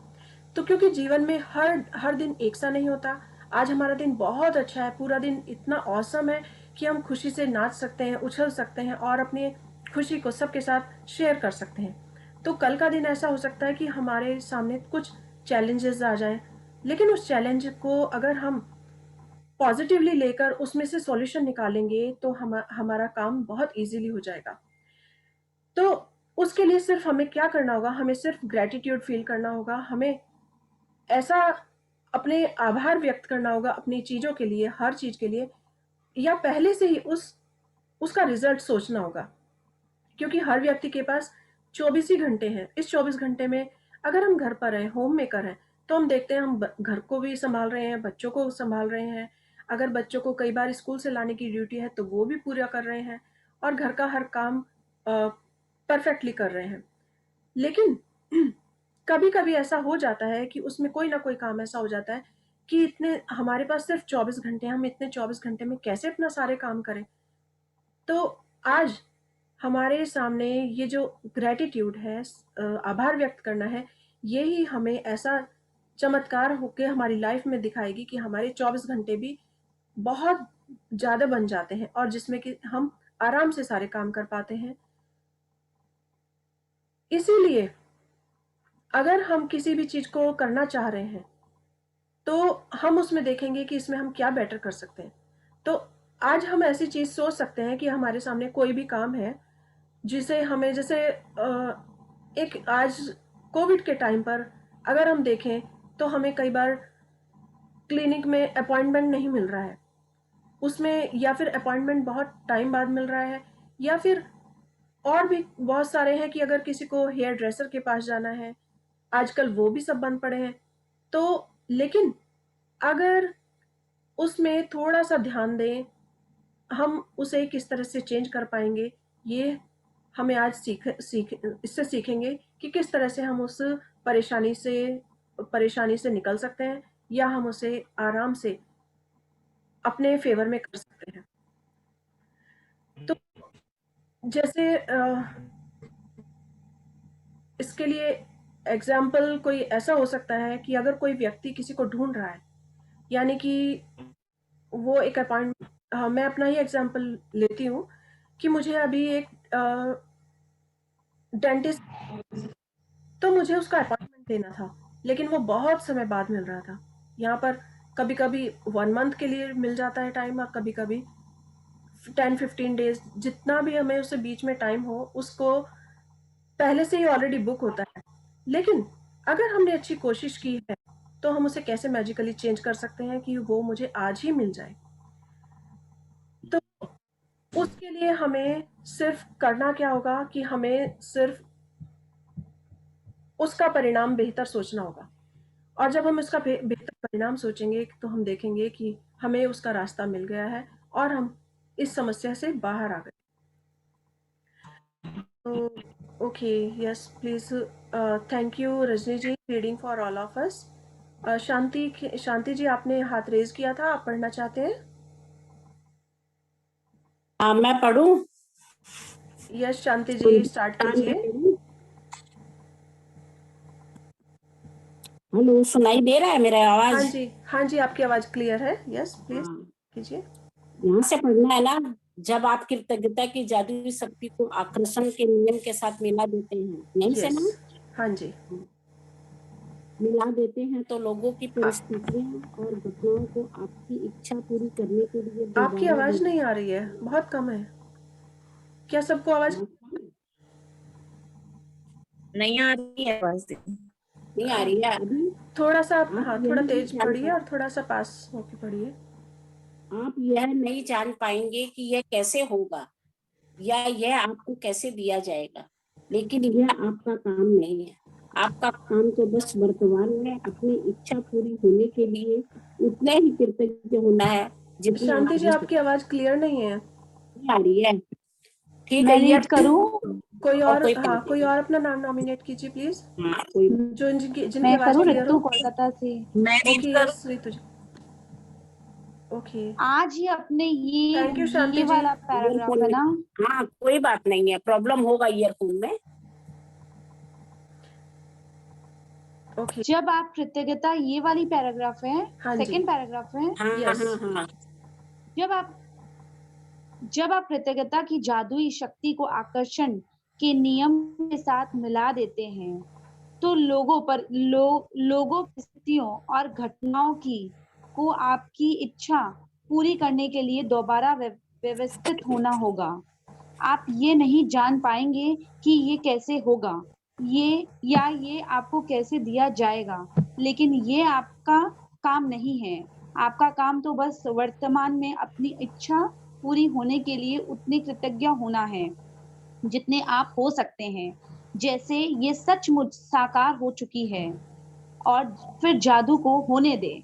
तो क्योंकि जीवन में हर हर दिन एक सा नहीं होता। आज हमारा दिन बहुत अच्छा है, पूरा दिन इतना ऑसम है कि हम खुशी से नाच सकते हैं, उछल सकते हैं और अपनी खुशी को सबके साथ शेयर कर सकते हैं। तो कल का दिन ऐसा हो सकता है कि हमारे सामने कुछ चैलेंजेस आ जाएं, लेकिन उस चैलेंज को अगर हम पॉजिटिवली लेकर उसमें से सॉल्यूशन निकालेंगे तो हमारा काम बहुत इजीली हो जाएगा। तो उसके लिए सिर्फ हमें क्या करना होगा, हमें सिर्फ ग्रेटिट्यूड फील करना होगा, हमें ऐसा अपने आभार व्यक्त करना होगा अपनी चीज़ों के लिए, हर चीज़ के लिए, या पहले से ही उसका रिजल्ट सोचना होगा। क्योंकि हर व्यक्ति के पास 24 ही घंटे हैं। इस 24 घंटे में अगर हम घर पर हैं, होम मेकर हैं, तो हम देखते हैं हम घर को भी संभाल रहे हैं, बच्चों को संभाल रहे हैं। अगर बच्चों को कई बार स्कूल से लाने की ड्यूटी है तो वो भी पूरा कर रहे हैं और घर का हर काम परफेक्टली कर रहे हैं। लेकिन कभी कभी ऐसा हो जाता है कि उसमें कोई ना कोई काम ऐसा हो जाता है कि इतने हमारे पास सिर्फ 24 घंटे हैं, हम इतने 24 घंटे में कैसे अपना सारे काम करें। तो आज हमारे सामने ये जो ग्रैटिट्यूड है, आभार व्यक्त करना है, यही हमें ऐसा चमत्कार होके हमारी लाइफ में दिखाएगी कि हमारे 24 घंटे भी बहुत ज़्यादा बन जाते हैं और जिसमें कि हम आराम से सारे काम कर पाते हैं। इसीलिए अगर हम किसी भी चीज़ को करना चाह रहे हैं तो हम उसमें देखेंगे कि इसमें हम क्या बेटर कर सकते हैं। तो आज हम ऐसी चीज़ सोच सकते हैं कि हमारे सामने कोई भी काम है जिसे हमें, जैसे एक आज कोविड के टाइम पर अगर हम देखें तो हमें कई बार क्लिनिक में अपॉइंटमेंट नहीं मिल रहा है, उसमें या फिर अपॉइंटमेंट बहुत टाइम बाद मिल रहा है, या फिर और भी बहुत सारे हैं कि अगर किसी को हेयर ड्रेसर के पास जाना है, आजकल वो भी सब बंद पड़े हैं। तो लेकिन अगर उसमें थोड़ा सा ध्यान दें, हम उसे किस तरह से चेंज कर पाएंगे, ये हमें आज इससे सीखेंगे कि किस तरह से हम उस परेशानी से परेशानी से निकल सकते हैं या हम उसे आराम से अपने फेवर में कर सकते हैं। तो जैसे इसके लिए एग्जाम्पल कोई ऐसा हो सकता है कि अगर कोई व्यक्ति किसी को ढूंढ रहा है, यानी कि वो एक अपॉइंटमेंट, मैं अपना ही एग्जाम्पल लेती हूँ कि मुझे अभी एक डेंटिस्ट, तो मुझे उसका अपॉइंटमेंट लेना था, लेकिन वो बहुत समय बाद मिल रहा था। यहाँ पर कभी कभी 1 मंथ के लिए मिल जाता है टाइम और कभी कभी 10-15 डेज, जितना भी हमें उससे बीच में टाइम हो उसको पहले से ही ऑलरेडी बुक होता है। लेकिन अगर हमने अच्छी कोशिश की है तो हम उसे कैसे मैजिकली चेंज कर सकते हैं कि वो मुझे आज ही मिल जाए। तो उसके लिए हमें सिर्फ करना क्या होगा कि हमें सिर्फ उसका परिणाम बेहतर सोचना होगा। और जब हम उसका बेहतर परिणाम सोचेंगे तो हम देखेंगे कि हमें उसका रास्ता मिल गया है और हम इस समस्या से बाहर आ गए। तो okay, yes please, thank you Rajni ji, reading for all of us. Shanti ji, आपने हाथ रेज किया था, आप पढ़ना चाहते हैं? हाँ, मैं पढ़ूं? यस शांति जी, स्टार्ट कीजिए। हेलो, सुनाई दे रहा है मेरा आवाज? हाँ जी, आपकी आवाज क्लियर है। यस प्लीज कीजिए। यहाँ से पढ़ना है ना। जब आप कृतज्ञता की जादुई शक्ति को आकर्षण के नियम के साथ मिला देते हैं, यहीं से ना? हाँ जी, मिला देते हैं तो लोगों की परिस्थितियां और घटनाओं को आपकी इच्छा पूरी करने के लिए आपकी दोबारा आवाज नहीं आ रही है, बहुत कम है। क्या सबको आवाज नहीं आ रही है? आवाज नहीं आ रही है अभी? थोड़ा सा, आप हाँ यह थोड़ा नहीं तेज जान पढ़िए और थोड़ा सा पास होके पढ़िए। आप यह नहीं जान पाएंगे कि यह कैसे होगा या यह आपको कैसे दिया जाएगा, लेकिन यह आपका काम नहीं है। आपका काम तो बस वर्तमान में अपनी इच्छा पूरी होने के लिए उतना ही कृतज्ञ होना है जितना शांति आप जी, हो आपकी आवाज क्लियर नहीं है। सकते। आ रही है? ठीक मैं है, रीड करूं? कोई और, कोई हाँ कोई और अपना नाम नॉमिनेट कीजिए प्लीज, कोई जो जिनकी मैं आवाज करूं? क्लियर रितु हो। कोलकाता से। मैं रीड ओके, कर यस रितु जी। ओके, आज ही अपने थैंक यू शांति ये जी। वाला पैराग्राफ है ना? हाँ, कोई बात नहीं है, प्रॉब्लम होगा ईयरफोन में। ओके, जब आप कृतज्ञता, ये वाली पैराग्राफ है, हाँ जी, सेकंड पैराग्राफ है। हाँ यस, हाँ, जब आप कृतज्ञता की जादुई शक्ति को आकर्षण के नियम के साथ मिला देते हैं तो लोगों, परिस्थितियों और घटनाओं को आपकी इच्छा पूरी करने के लिए दोबारा व्यवस्थित होना होगा। आप ये नहीं जान पाएंगे कि ये कैसे होगा, ये आपको कैसे दिया जाएगा, लेकिन ये आपका काम नहीं है। आपका काम तो बस वर्तमान में अपनी इच्छा पूरी होने के लिए उतने कृतज्ञ होना है जितने आप हो सकते हैं, जैसे ये सचमुच साकार हो चुकी है। और फिर जादू को होने दे।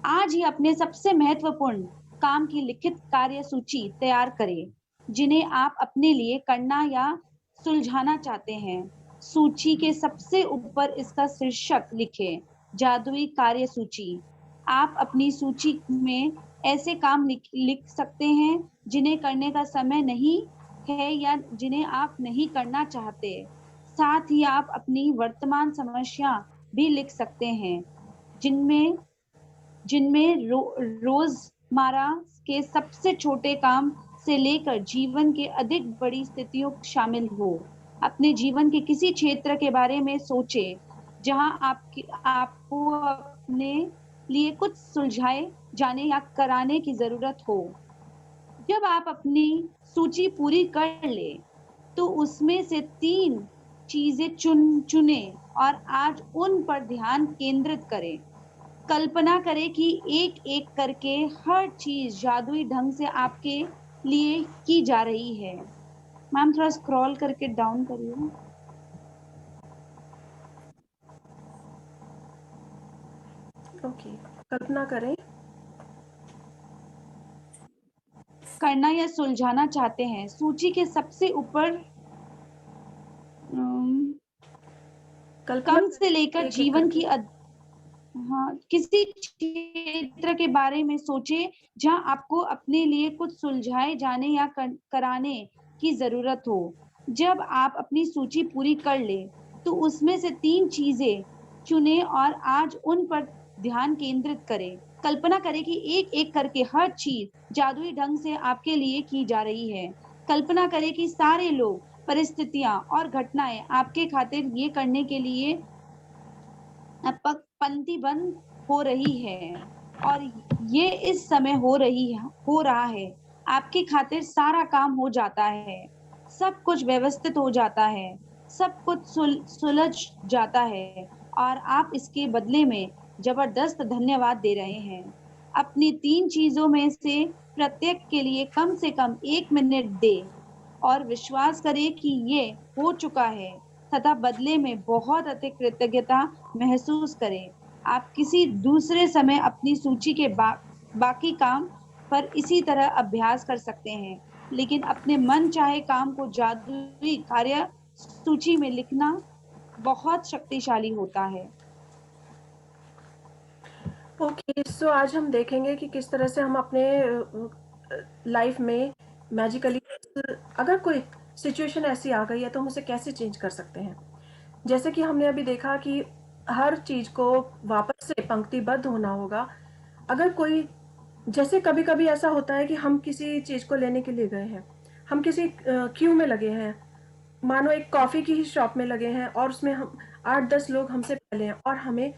आज ही अपने सबसे महत्वपूर्ण काम की लिखित कार्य सूची तैयार करें जिन्हें आप अपने लिए करना या सुलझाना चाहते हैं। सूची के सबसे ऊपर इसका शीर्षक लिखें, जादुई कार्य सूची। आप अपनी सूची में ऐसे काम लिख सकते हैं जिन्हें करने का समय नहीं है या जिन्हें आप नहीं करना चाहते। साथ ही आप अपनी वर्तमान समस्या भी लिख सकते हैं जिनमें रोजमर्रा के सबसे छोटे काम से लेकर जीवन के अधिक बड़ी स्थितियों शामिल हो। अपने जीवन के किसी क्षेत्र के बारे में सोचें जहां आपको अपने लिए कुछ सुलझाए जाने या कराने की जरूरत हो। जब आप अपनी सूची पूरी कर ले तो उसमें से 3 चीजें चुने और आज उन पर ध्यान केंद्रित करें। कल्पना करें कि एक एक करके हर चीज जादुई ढंग से आपके लिए की जा रही है। मैम थोड़ा स्क्रॉल करके डाउन करिए। ओके, कल्पना करें, करना या सुलझाना चाहते हैं। सूची के सबसे ऊपर कम से लेकर जीवन की हाँ, किसी क्षेत्र के बारे में सोचे जहां आपको अपने लिए कुछ सुलझाए जाने या कराने की जरूरत हो। जब आप अपनी सूची पूरी कर ले तो उसमें से 3 चीजें चुने और आज उन पर ध्यान केंद्रित करें। कल्पना करें कि एक एक करके हर चीज जादुई ढंग से आपके लिए की जा रही है। कल्पना करें कि सारे लोग, परिस्थितियां और घटनाएं आपके खातिर ये करने के लिए पंक्तिबद्ध हो रही है और ये इस समय हो रहा है। आपकी खातिर सारा काम हो जाता है, सब कुछ व्यवस्थित हो जाता है, सब कुछ सुलझ जाता है और आप इसके बदले में जबरदस्त धन्यवाद दे रहे हैं। अपनी 3 चीजों में से प्रत्येक के लिए कम से कम 1 मिनट दे और विश्वास करें कि ये हो चुका है। तथा बदले में बहुत अधिक कृतज्ञता महसूस करें। आप किसी दूसरे समय अपनी सूची के बाकी काम पर इसी तरह अभ्यास कर सकते हैं, लेकिन अपने मन चाहे काम को जादुई कार्य सूची में लिखना बहुत शक्तिशाली होता है। ओके, सो आज हम देखेंगे कि किस तरह से हम अपने लाइफ में मैजिकली अगर कोई सिचुएशन ऐसी आ गई है तो हम उसे कैसे चेंज कर सकते हैं। जैसे कि हमने अभी देखा कि हर चीज़ को वापस से पंक्तिबद्ध होना होगा। अगर कोई जैसे कभी-कभी ऐसा होता है कि हम किसी चीज़ को लेने के लिए गए हैं, हम किसी क्यू में लगे हैं, मानो एक कॉफ़ी की ही शॉप में लगे हैं और उसमें हम 8-10 लोग हमसे पहले हैं और हमें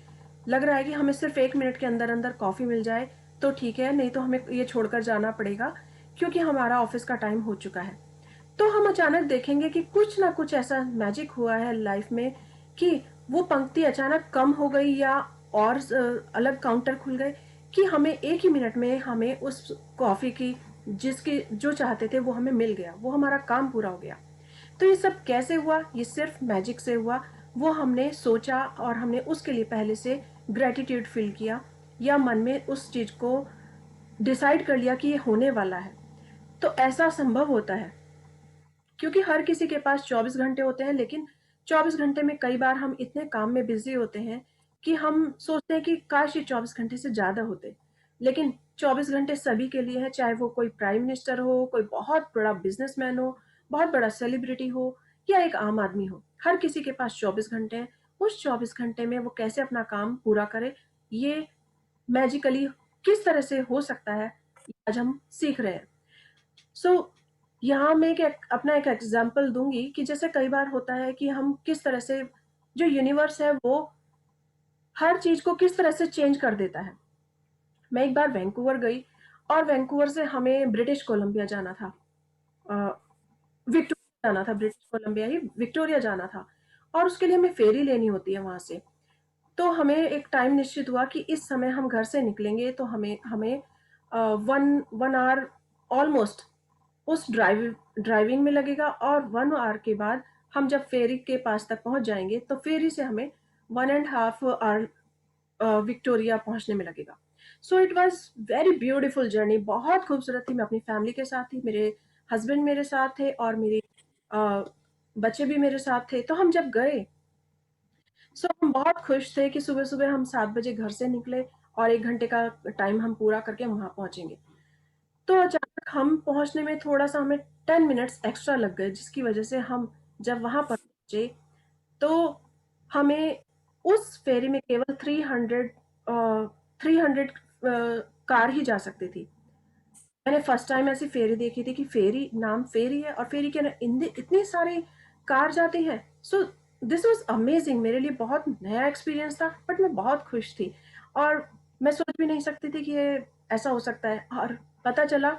लग रहा है कि हमें सिर्फ 1 मिनट के अंदर-अंदर कॉफ़ी मिल जाए तो ठीक है, नहीं तो हमें ये छोड़कर जाना पड़ेगा क्योंकि हमारा ऑफ़िस का टाइम हो चुका है। तो हम अचानक देखेंगे कि कुछ ना कुछ ऐसा मैजिक हुआ है लाइफ में कि वो पंक्ति अचानक कम हो गई या और अलग काउंटर खुल गए कि हमें 1 ही मिनट में हमें उस कॉफ़ी की जिसकी जो चाहते थे वो हमें मिल गया, वो हमारा काम पूरा हो गया। तो ये सब कैसे हुआ? ये सिर्फ मैजिक से हुआ। वो हमने सोचा और हमने उसके लिए पहले से ग्रैटिट्यूड फील किया या मन में उस चीज़ को डिसाइड कर लिया कि ये होने वाला है। तो ऐसा संभव होता है क्योंकि हर किसी के पास 24 घंटे होते हैं, लेकिन 24 घंटे में कई बार हम इतने काम में बिजी होते हैं कि हम सोचते हैं कि काश ये 24 घंटे से ज़्यादा होते। लेकिन 24 घंटे सभी के लिए है, चाहे वो कोई प्राइम मिनिस्टर हो, कोई बहुत बड़ा बिजनेसमैन हो, बहुत बड़ा सेलिब्रिटी हो या एक आम आदमी हो। हर किसी के पास 24 घंटे हैं। उस 24 घंटे में वो कैसे अपना काम पूरा करे, ये मैजिकली किस तरह से हो सकता है, ये आज हम सीख रहे हैं। सो यहाँ मैं अपना एक एग्जाम्पल दूंगी कि जैसे कई बार होता है कि हम किस तरह से जो यूनिवर्स है वो हर चीज को किस तरह से चेंज कर देता है। मैं एक बार वैंकूवर गई और वैंकूवर से हमें ब्रिटिश कोलंबिया जाना था, विक्टोरिया जाना था, ब्रिटिश कोलंबिया ही विक्टोरिया जाना था और उसके लिए हमें फेरी लेनी होती है वहां से। तो हमें एक टाइम निश्चित हुआ कि इस समय हम घर से निकलेंगे तो हमें हमें वन आवर ऑलमोस्ट उस ड्राइविंग में लगेगा और 1 आवर के बाद हम जब फेरी के पास तक पहुंच जाएंगे तो फेरी से हमें 1.5 आवर विक्टोरिया पहुंचने में लगेगा। So it was very beautiful journey, बहुत खूबसूरत थी। मैं अपनी फैमिली के साथ थी, मेरे हस्बैंड मेरे साथ थे और मेरे बच्चे भी मेरे साथ थे। तो हम जब गए सो हम बहुत खुश थे कि सुबह सुबह हम 7 बजे घर से निकले और 1 घंटे का टाइम हम पूरा करके वहां पहुंचेंगे। तो अचानक हम पहुंचने में थोड़ा-सा हमें 10 मिनट्स एक्स्ट्रा लग गए, जिसकी वजह से हम जब वहाँ पर पहुँचे, तो हमें उस फेरी में केवल 300 कार ही जा सकती थी। मैंने फर्स्ट टाइम ऐसी फेरी देखी थी कि फेरी नाम फेरी है और फेरी के अंदर इतनी सारी कार जाती हैं। सो दिस वाज़ अमेजिंग, मेरे लिए बहुत नया एक्सपीरियंस था, बट मैं बहुत खुश थी और मैं सोच भी नहीं सकती थी कि ये ऐसा हो सकता है। और पता चला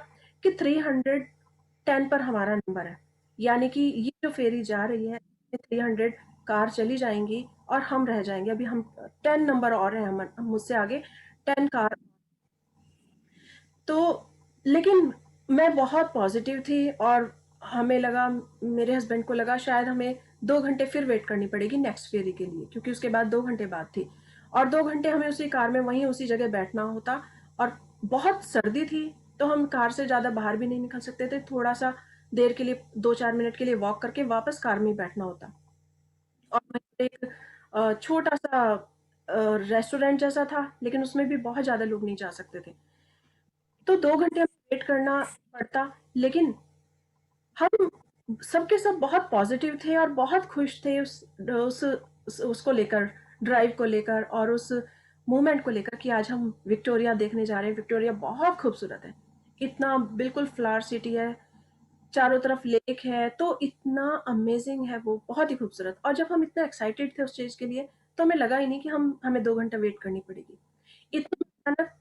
कि 310 पर हमारा नंबर है, यानी कि ये जो फेरी जा रही है 300 कार चली जाएंगी और हम रह जाएंगे। अभी हम 10 नंबर और हैं, हम मुझसे आगे 10 कार। तो लेकिन मैं बहुत पॉजिटिव थी और हमें लगा, मेरे हस्बैंड को लगा शायद हमें 2 घंटे फिर वेट करनी पड़ेगी नेक्स्ट फेरी के लिए, क्योंकि उसके बाद 2 घंटे बाद थी और 2 घंटे हमें उसी कार में वहीं उसी जगह बैठना होता और बहुत सर्दी थी तो हम कार से ज़्यादा बाहर भी नहीं निकल सकते थे। थोड़ा-सा देर के लिए 2-4 मिनट के लिए वॉक करके वापस कार में ही बैठना होता और वहीं पे एक छोटा-सा रेस्टोरेंट जैसा था, लेकिन उसमें भी बहुत ज़्यादा लोग नहीं जा सकते थे। तो 2 घंटे हमें वेट करना पड़ता, लेकिन हम सबके सब बहुत पॉजिटिव थे और बहुत खुश थे उसको लेकर, ड्राइव को लेकर और उस मोमेंट को लेकर कि आज हम विक्टोरिया देखने जा रहे हैं। विक्टोरिया बहुत खूबसूरत है, इतना बिल्कुल फ्लावर सिटी है, चारों तरफ लेक है, तो इतना अमेजिंग है वो, बहुत ही खूबसूरत। और जब हम इतना एक्साइटेड थे उस चीज़ के लिए तो हमें लगा ही नहीं कि हमें 2 घंटा वेट करनी पड़ेगी। इतना अचानक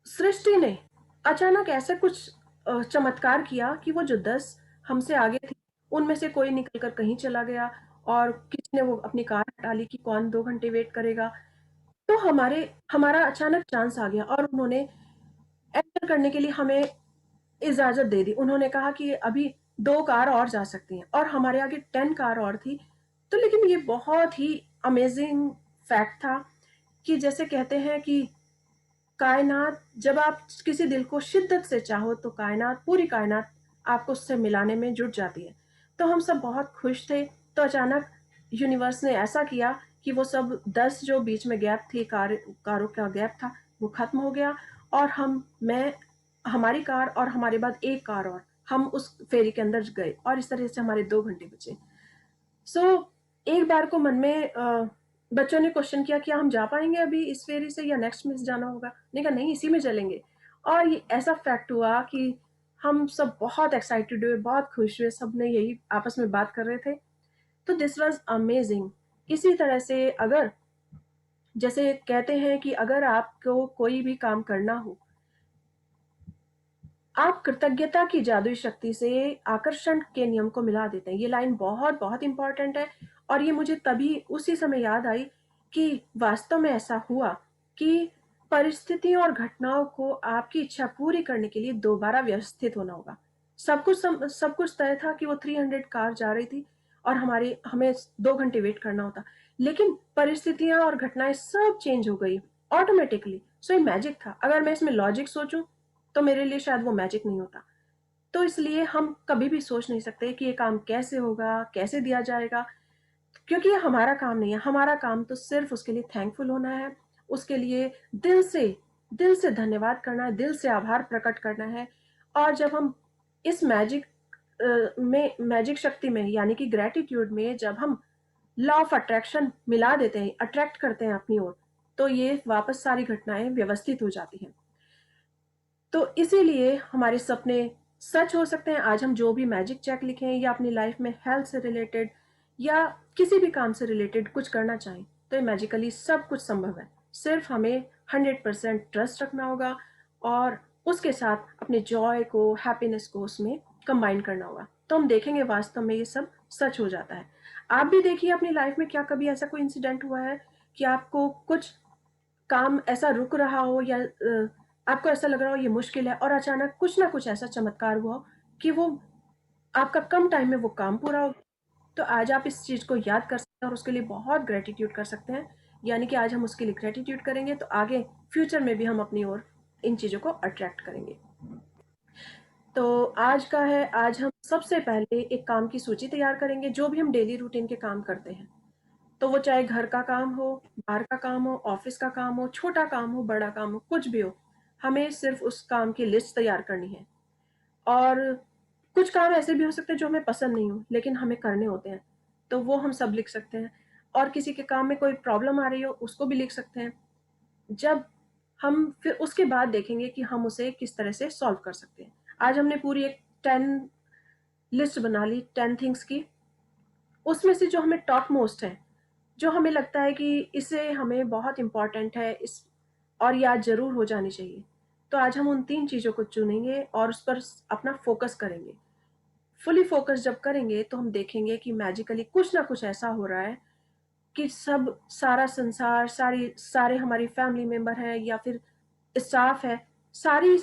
सृष्टि ने अचानक ऐसा कुछ चमत्कार किया कि वो जो 10 हमसे आगे थे उनमें से कोई निकल कर कहीं चला गया और किसी ने वो अपनी कार हटा ली कि कौन 2 घंटे वेट करेगा। तो हमारा अचानक चांस आ गया और उन्होंने एंटर करने के लिए हमें इजाज़त दे दी। उन्होंने कहा कि अभी 2 कार और जा सकती हैं और हमारे आगे 10 कार और थी। तो लेकिन ये बहुत ही अमेजिंग फैक्ट था कि जैसे कहते हैं कि कायनात, जब आप किसी दिल को शिद्दत से चाहो तो कायनात, पूरी कायनात आपको उससे मिलाने में जुट जाती है। तो हम सब बहुत खुश थे। तो अचानक यूनिवर्स ने ऐसा किया कि वो सब 10 जो बीच में गैप थी, कारों का गैप था, वो खत्म हो गया और हमारी कार और हमारे बाद एक कार और हम उस फेरी के अंदर गए और इस तरह से हमारे 2 घंटे बचे। एक बार को मन में बच्चों ने क्वेश्चन किया, क्या हम जा पाएंगे अभी इस फेरी से या नेक्स्ट में जाना होगा? मैंने कहा नहीं, इसी में चलेंगे। और ये ऐसा फैक्ट हुआ कि हम सब बहुत एक्साइटेड हुए, बहुत खुश हुए, सब ने यही आपस में बात कर रहे थे। तो दिस वाज अमेजिंग। इसी तरह से अगर जैसे कहते हैं कि अगर आपको कोई भी काम करना हो, आप कृतज्ञता की जादुई शक्ति से आकर्षण के नियम को मिला देते हैं। ये लाइन बहुत बहुत इंपॉर्टेंट है और ये मुझे तभी उसी समय याद आई कि वास्तव में ऐसा हुआ कि परिस्थितियों और घटनाओं को आपकी इच्छा पूरी करने के लिए दोबारा व्यवस्थित होना होगा। सब कुछ तय था कि वो 300 कार जा रही थी और हमें 2 घंटे वेट करना होता, लेकिन परिस्थितियां और घटनाएं सब चेंज हो गई ऑटोमेटिकली। सो ये मैजिक था। अगर मैं इसमें लॉजिक सोचूं तो मेरे लिए शायद वो मैजिक नहीं होता। तो इसलिए हम कभी भी सोच नहीं सकते कि ये काम कैसे होगा, कैसे दिया जाएगा, क्योंकि ये हमारा काम नहीं है। हमारा काम तो सिर्फ उसके लिए थैंकफुल होना है, उसके लिए दिल से धन्यवाद करना है, दिल से आभार प्रकट करना है। और जब हम इस मैजिक शक्ति में, यानी कि ग्रेटिट्यूड में, जब हम लॉ ऑफ अट्रैक्शन मिला देते हैं, अट्रैक्ट करते हैं अपनी ओर, तो ये वापस सारी घटनाएं व्यवस्थित हो जाती हैं। तो इसीलिए हमारे सपने सच हो सकते हैं। आज हम जो भी मैजिक चेक लिखें या अपनी लाइफ में हेल्थ से रिलेटेड या किसी भी काम से रिलेटेड कुछ करना चाहें, तो ये मैजिकली सब कुछ संभव है। सिर्फ हमें 100% ट्रस्ट रखना होगा और उसके साथ अपने जॉय को, हैप्पीनेस को उसमें कंबाइन करना होगा। तो हम देखेंगे वास्तव में ये सब सच हो जाता है। आप भी देखिए अपनी लाइफ में, क्या कभी ऐसा कोई इंसिडेंट हुआ है कि आपको कुछ काम ऐसा रुक रहा हो या आपको ऐसा लग रहा हो ये मुश्किल है और अचानक कुछ ना कुछ ऐसा चमत्कार हुआ हो कि वो आपका कम टाइम में वो काम पूरा हो? तो आज आप इस चीज़ को याद कर सकते हैं और उसके लिए बहुत ग्रेटिट्यूड कर सकते हैं। यानी कि आज हम उसके लिए ग्रेटिट्यूड करेंगे तो आगे फ्यूचर में भी हम अपनी ओर इन चीज़ों को अट्रैक्ट करेंगे। तो आज हम सबसे पहले एक काम की सूची तैयार करेंगे, जो भी हम डेली रूटीन के काम करते हैं। तो वो चाहे घर का काम हो, बाहर का काम हो, ऑफिस का काम हो, छोटा काम हो, बड़ा काम हो, कुछ भी हो, हमें सिर्फ उस काम की लिस्ट तैयार करनी है। और कुछ काम ऐसे भी हो सकते हैं जो हमें पसंद नहीं हो लेकिन हमें करने होते हैं, तो वो हम सब लिख सकते हैं। और किसी के काम में कोई प्रॉब्लम आ रही हो, उसको भी लिख सकते हैं। जब हम फिर उसके बाद देखेंगे कि हम उसे किस तरह से सॉल्व कर सकते हैं। आज हमने पूरी एक 10 लिस्ट बना ली, 10 थिंग्स की। उसमें से जो हमें टॉप मोस्ट है, जो हमें लगता है कि इसे हमें बहुत इम्पॉर्टेंट है इस और याद ज़रूर हो जानी चाहिए, तो आज हम उन 3 चीज़ों को चुनेंगे और उस पर अपना फोकस करेंगे। फुली फोकस जब करेंगे तो हम देखेंगे कि मैजिकली कुछ ना कुछ ऐसा हो रहा है कि सारा संसार, सारे हमारी फैमिली मेंबर हैं या फिर स्टाफ है, सारी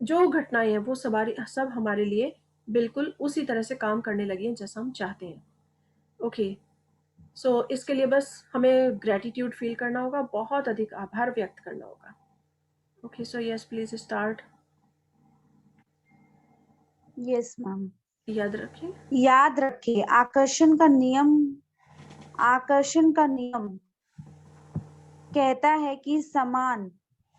जो घटनाएं हैं वो सब हमारे लिए बिल्कुल उसी तरह से काम करने लगी हैं जैसा हम चाहते हैं। ओके, सो इसके लिए बस हमें ग्रेटिट्यूड फील करना होगा, बहुत अधिक आभार व्यक्त करना होगा। Okay, so yes, please start. Yes ma'am. याद रखिए आकर्षण का नियम कहता है कि समान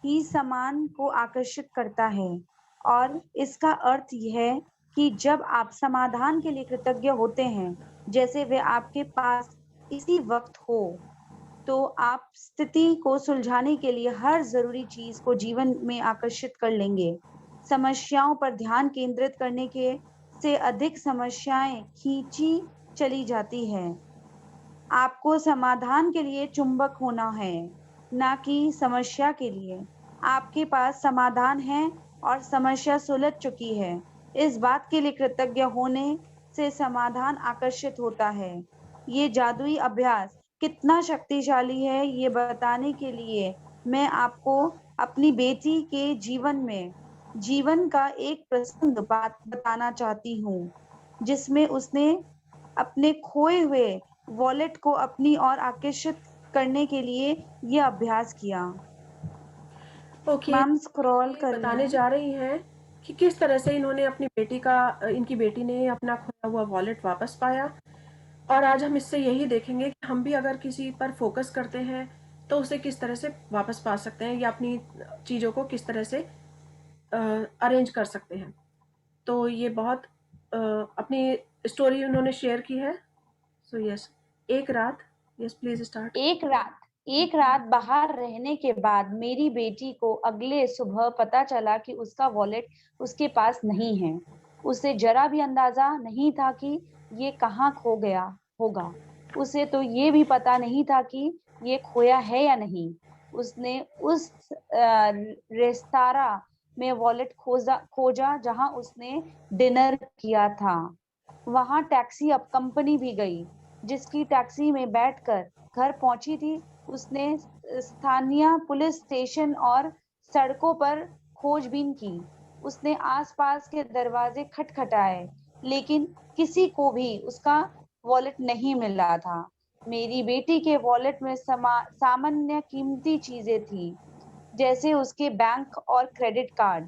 ही समान को आकर्षित करता है, और इसका अर्थ यह है कि जब आप समाधान के लिए कृतज्ञ होते हैं, जैसे वे आपके पास इसी वक्त हो, तो आप स्थिति को सुलझाने के लिए हर जरूरी चीज को जीवन में आकर्षित कर लेंगे। समस्याओं पर ध्यान केंद्रित करने के से अधिक समस्याएं खींची चली जाती है। आपको समाधान के लिए चुंबक होना है, ना कि समस्या के लिए। आपके पास समाधान है और समस्या सुलझ चुकी है। इस बात के लिए कृतज्ञ होने से समाधान आकर्षित होता है। ये जादुई अभ्यास कितना शक्तिशाली है, ये बताने के लिए मैं आपको अपनी बेटी के जीवन का एक प्रसंग बात बताना चाहती हूँ। जिसमें उसने अपने खोए हुए वॉलेट को अपनी ओर आकर्षित करने के लिए यह अभ्यास किया। ओके, मैम स्क्रॉल ये कर बताने जा रही हैं कि किस तरह से इन्होंने अपनी बेटी का इनकी बेटी ने अपना खोया हुआ वॉलेट वापस पाया। और आज हम इससे यही देखेंगे कि हम भी अगर किसी पर फोकस करते हैं तो उसे किस तरह से वापस पा सकते हैं या अपनी चीज़ों को किस तरह से अरेंज कर सकते हैं। तो ये बहुत अपनी स्टोरी उन्होंने शेयर की है। सो यस, एक रात, यस प्लीज स्टार्ट। एक रात बाहर रहने के बाद मेरी बेटी को अगले सुबह पता चला कि उसका वॉलेट उसके पास नहीं है। उसे जरा भी अंदाजा नहीं था कि ये कहाँ खो गया होगा। उसे तो ये भी पता नहीं था कि ये खोया है या नहीं। उसने उस रेस्तरां में वॉलेट खोजा जहां उसने डिनर किया था। वहां टैक्सी अब कंपनी भी गई। जिसकी टैक्सी में बैठकर घर पहुंची थी, उसने स्थानीय पुलिस स्टेशन और सड़कों पर खोजबीन की। उसने आसपास के दरवाजे खटखटाए, लेकिन किसी को भी उसका वॉलेट नहीं मिला था। मेरी बेटी के वॉलेट में सामान्य कीमती चीजें थी, जैसे उसके बैंक और क्रेडिट कार्ड,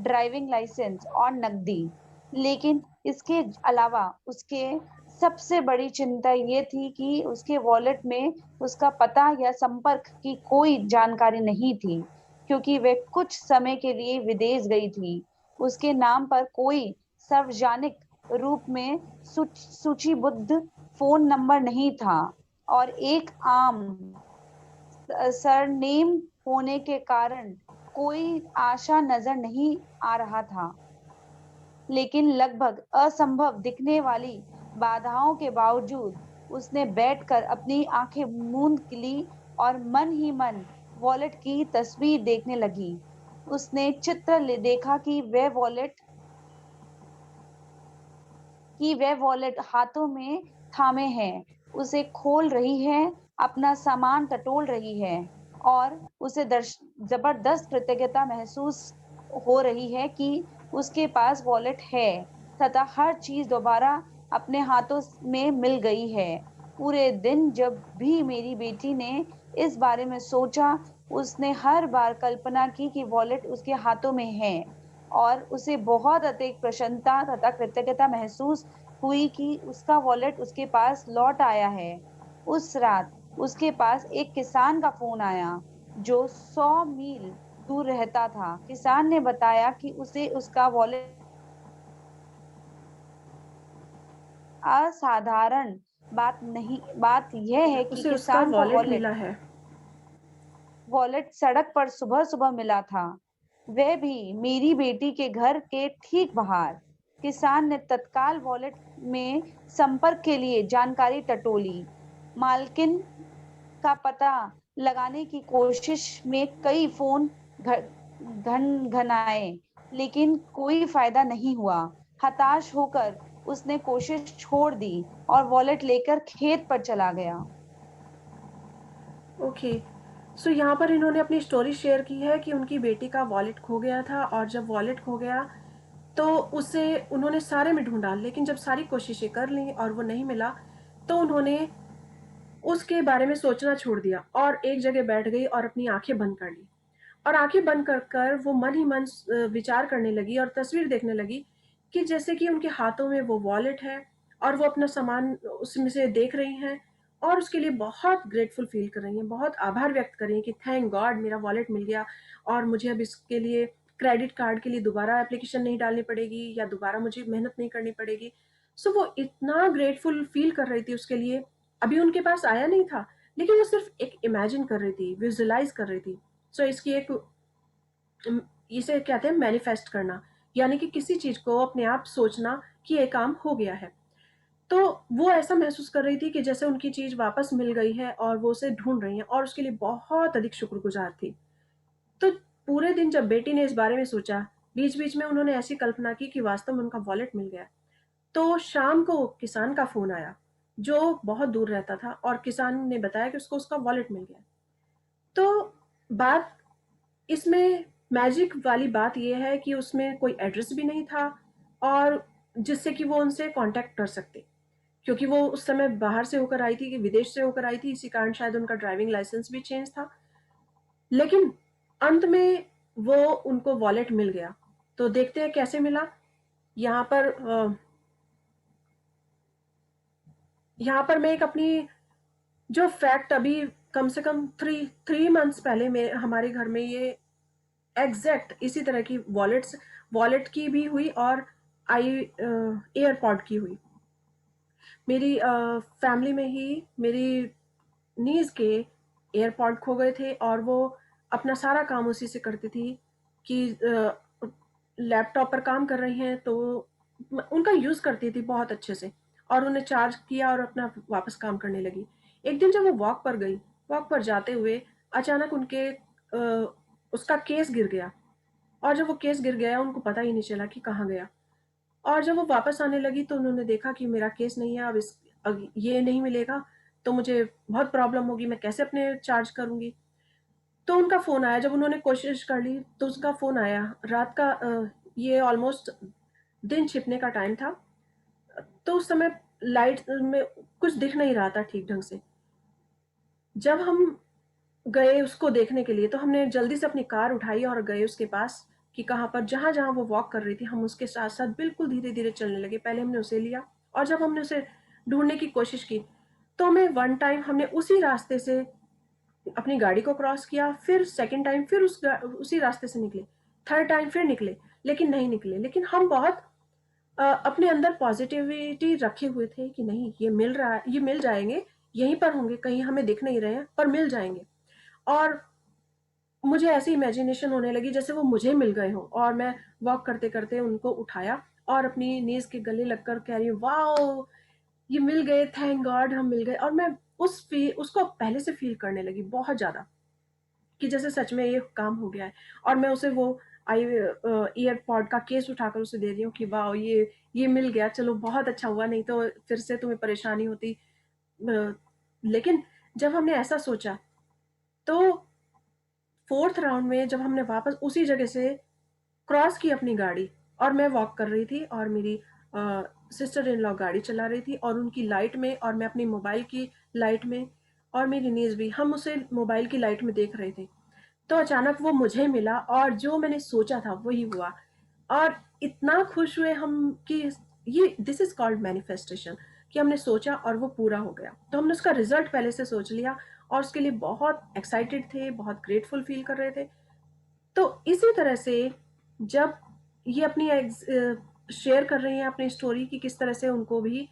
ड्राइविंग लाइसेंस और नकदी। लेकिन इसके अलावा उसके सबसे बड़ी चिंता ये थी कि उसके वॉलेट में उसका पता या संपर्क की कोई जानकारी नहीं थी, क्योंकि वह कुछ समय के लिए विदेश गई थी। उसके नाम पर कोई सार्वजनिक रूप में सूचीबद्ध फोन नंबर नहीं था और एक आम सरनेम होने के कारण कोई आशा नजर नहीं आ रहा था। लेकिन लगभग असंभव दिखने वाली बाधाओं के बावजूद उसने बैठकर अपनी आंखें मूंद ली और मन ही मन वॉलेट की तस्वीर देखने लगी। उसने चित्र देखा कि वह वॉलेट हाथों में थामे है, उसे खोल रही है, अपना सामान टटोल रही है और उसे जबरदस्त कृतज्ञता महसूस हो रही है कि उसके पास वॉलेट है तथा हर चीज दोबारा अपने हाथों में मिल गई है। पूरे दिन जब भी मेरी बेटी ने इस बारे में सोचा, उसने हर बार कल्पना की कि वॉलेट उसके हाथों में है और उसे बहुत अधिक प्रसन्नता तथा कृतज्ञता महसूस हुई कि उसका वॉलेट उसके पास लौट आया है। उस रात उसके पास एक किसान का फोन आया जो 100 मील दूर रहता था। किसान ने बताया कि उसे उसका वॉलेट असाधारण बात यह है कि उसे उसका किसान को वॉलेट मिला है। वॉलेट सड़क पर सुबह सुबह मिला था, वह भी मेरी बेटी के घर के ठीक बाहर। किसान ने तत्काल वॉलेट में संपर्क के लिए जानकारी टटोली। मालकिन का पता लगाने की कोशिश में कई फोन घनाए, लेकिन कोई फायदा नहीं हुआ। हताश होकर उसने कोशिश छोड़ दी और वॉलेट लेकर खेत पर चला गया। ओके, सो यहाँ पर इन्होंने अपनी स्टोरी शेयर की है कि उनकी बेटी का वॉलेट खो गया था और जब वॉलेट खो गया तो उसे उन्होंने सारे में ढूंढा, लेकिन जब सारी कोशिशें कर ली और वो नहीं मिला तो उन्होंने उसके बारे में सोचना छोड़ दिया और एक जगह बैठ गई और अपनी आंखें बंद कर ली। और आंखें बंद कर कर वो मन ही मन विचार करने लगी और तस्वीर देखने लगी कि जैसे कि उनके हाथों में वो वॉलेट है और वो अपना सामान उसमें से देख रही हैं और उसके लिए बहुत ग्रेटफुल फील कर रही हैं, बहुत आभार व्यक्त कर रही हैं कि थैंक गॉड मेरा वॉलेट मिल गया और मुझे अब इसके लिए क्रेडिट कार्ड के लिए दोबारा एप्लीकेशन नहीं डालनी पड़ेगी या दोबारा मुझे मेहनत नहीं करनी पड़ेगी। सो वो इतना ग्रेटफुल फील कर रही थी उसके लिए। अभी उनके पास आया नहीं था, लेकिन वो सिर्फ एक इमेजिन कर रही थी, विजुअलाइज कर रही थी। सो इसकी एक इसे कहते हैं मैनिफेस्ट करना, यानी कि किसी चीज को अपने आप सोचना कि ये काम हो गया है। तो वो ऐसा महसूस कर रही थी कि जैसे उनकी चीज वापस मिल गई है और वो उसे ढूंढ रही हैं और उसके लिए बहुत अधिक शुक्रगुजार थी। तो पूरे दिन जब बेटी ने इस बारे में सोचा, बीच बीच में उन्होंने ऐसी कल्पना की कि वास्तव में उनका वॉलेट मिल गया। तो शाम को किसान का फोन आया जो बहुत दूर रहता था और किसान ने बताया कि उसको उसका वॉलेट मिल गया। तो बात इसमें मैजिक वाली बात यह है कि उसमें कोई एड्रेस भी नहीं था और जिससे कि वो उनसे कांटेक्ट कर सकते, क्योंकि वो उस समय बाहर से होकर आई थी, कि विदेश से होकर आई थी, इसी कारण शायद उनका ड्राइविंग लाइसेंस भी चेंज था। लेकिन अंत में वो उनको वॉलेट मिल गया। तो देखते हैं कैसे मिला। यहाँ पर मैं एक अपनी जो फैक्ट अभी कम से कम 3 मंथ्स पहले में हमारे घर में ये एग्जैक्ट इसी तरह की वॉलेट की भी हुई और एयरपॉड की हुई। मेरी फैमिली में ही मेरी नीज के एयरपॉड खो गए थे और वो अपना सारा काम उसी से करती थी कि लैपटॉप पर काम कर रही हैं तो उनका यूज़ करती थी बहुत अच्छे से, और उन्हें चार्ज किया और अपना वापस काम करने लगी। एक दिन जब वो वॉक पर गई, वॉक पर जाते हुए अचानक उसका केस गिर गया, और जब वो केस गिर गया उनको पता ही नहीं चला कि कहाँ गया। और जब वो वापस आने लगी तो उन्होंने देखा कि मेरा केस नहीं है, अब ये नहीं मिलेगा तो मुझे बहुत प्रॉब्लम होगी, मैं कैसे अपने चार्ज करूँगी। तो उनका फ़ोन आया, जब उन्होंने कोशिश कर ली तो उसका फ़ोन आया रात का, ये ऑलमोस्ट दिन छिपने का टाइम था। तो उस समय लाइट में कुछ दिख नहीं रहा था ठीक ढंग से। जब हम गए उसको देखने के लिए तो हमने जल्दी से अपनी कार उठाई और गए उसके पास कि कहाँ पर, जहाँ-जहाँ वो वॉक कर रही थी हम उसके साथ-साथ बिल्कुल धीरे-धीरे चलने लगे। पहले हमने उसे लिया और जब हमने उसे ढूँढने की कोशिश की तो हमें वन टाइम हमने उसी रास्ते से अपनी गाड़ी को क्रॉस किया, फिर सेकंड टाइम फिर उसी रास्ते से निकले, थर्ड टाइम फिर निकले, लेकिन नहीं निकले। लेकिन हम बहुत अपने अंदर पॉजिटिविटी रखे हुए थे कि नहीं, ये मिल रहा है, ये मिल जाएंगे, यहीं पर होंगे, कहीं हमें दिख नहीं रहे हैं पर मिल जाएंगे। और मुझे ऐसी इमेजिनेशन होने लगी जैसे वो मुझे मिल गए हों, और मैं वॉक करते करते उनको उठाया और अपनी नीज के गले लगकर कह रही हूँ, वाओ ये मिल गए, थैंक गॉड हम मिल गए। और मैं उसको पहले से फील करने लगी बहुत ज़्यादा कि जैसे सच में ये काम हो गया है। और मैं उसे वो ईयरपॉड का केस उठाकर उसे दे रही हूँ कि वाह ये मिल गया, चलो बहुत अच्छा हुआ, नहीं तो फिर से तुम्हें परेशानी होती। लेकिन जब हमने ऐसा सोचा तो फोर्थ राउंड में जब हमने वापस उसी जगह से क्रॉस की अपनी गाड़ी, और मैं वॉक कर रही थी और मेरी सिस्टर इन लॉ गाड़ी चला रही थी, और उनकी लाइट में और मैं अपनी मोबाइल की लाइट में, और मेरी नीज भी, हम उसे मोबाइल की लाइट में देख रहे थे। तो अचानक वो मुझे मिला और जो मैंने सोचा था वही हुआ, और इतना खुश हुए हम कि ये दिस इज कॉल्ड मैनिफेस्टेशन, कि हमने सोचा और वो पूरा हो गया। तो हमने उसका रिजल्ट पहले से सोच लिया और उसके लिए बहुत एक्साइटेड थे, बहुत ग्रेटफुल फील कर रहे थे। तो इसी तरह से जब ये अपनी शेयर कर रही हैं अपनी स्टोरी की किस तरह से उनको भी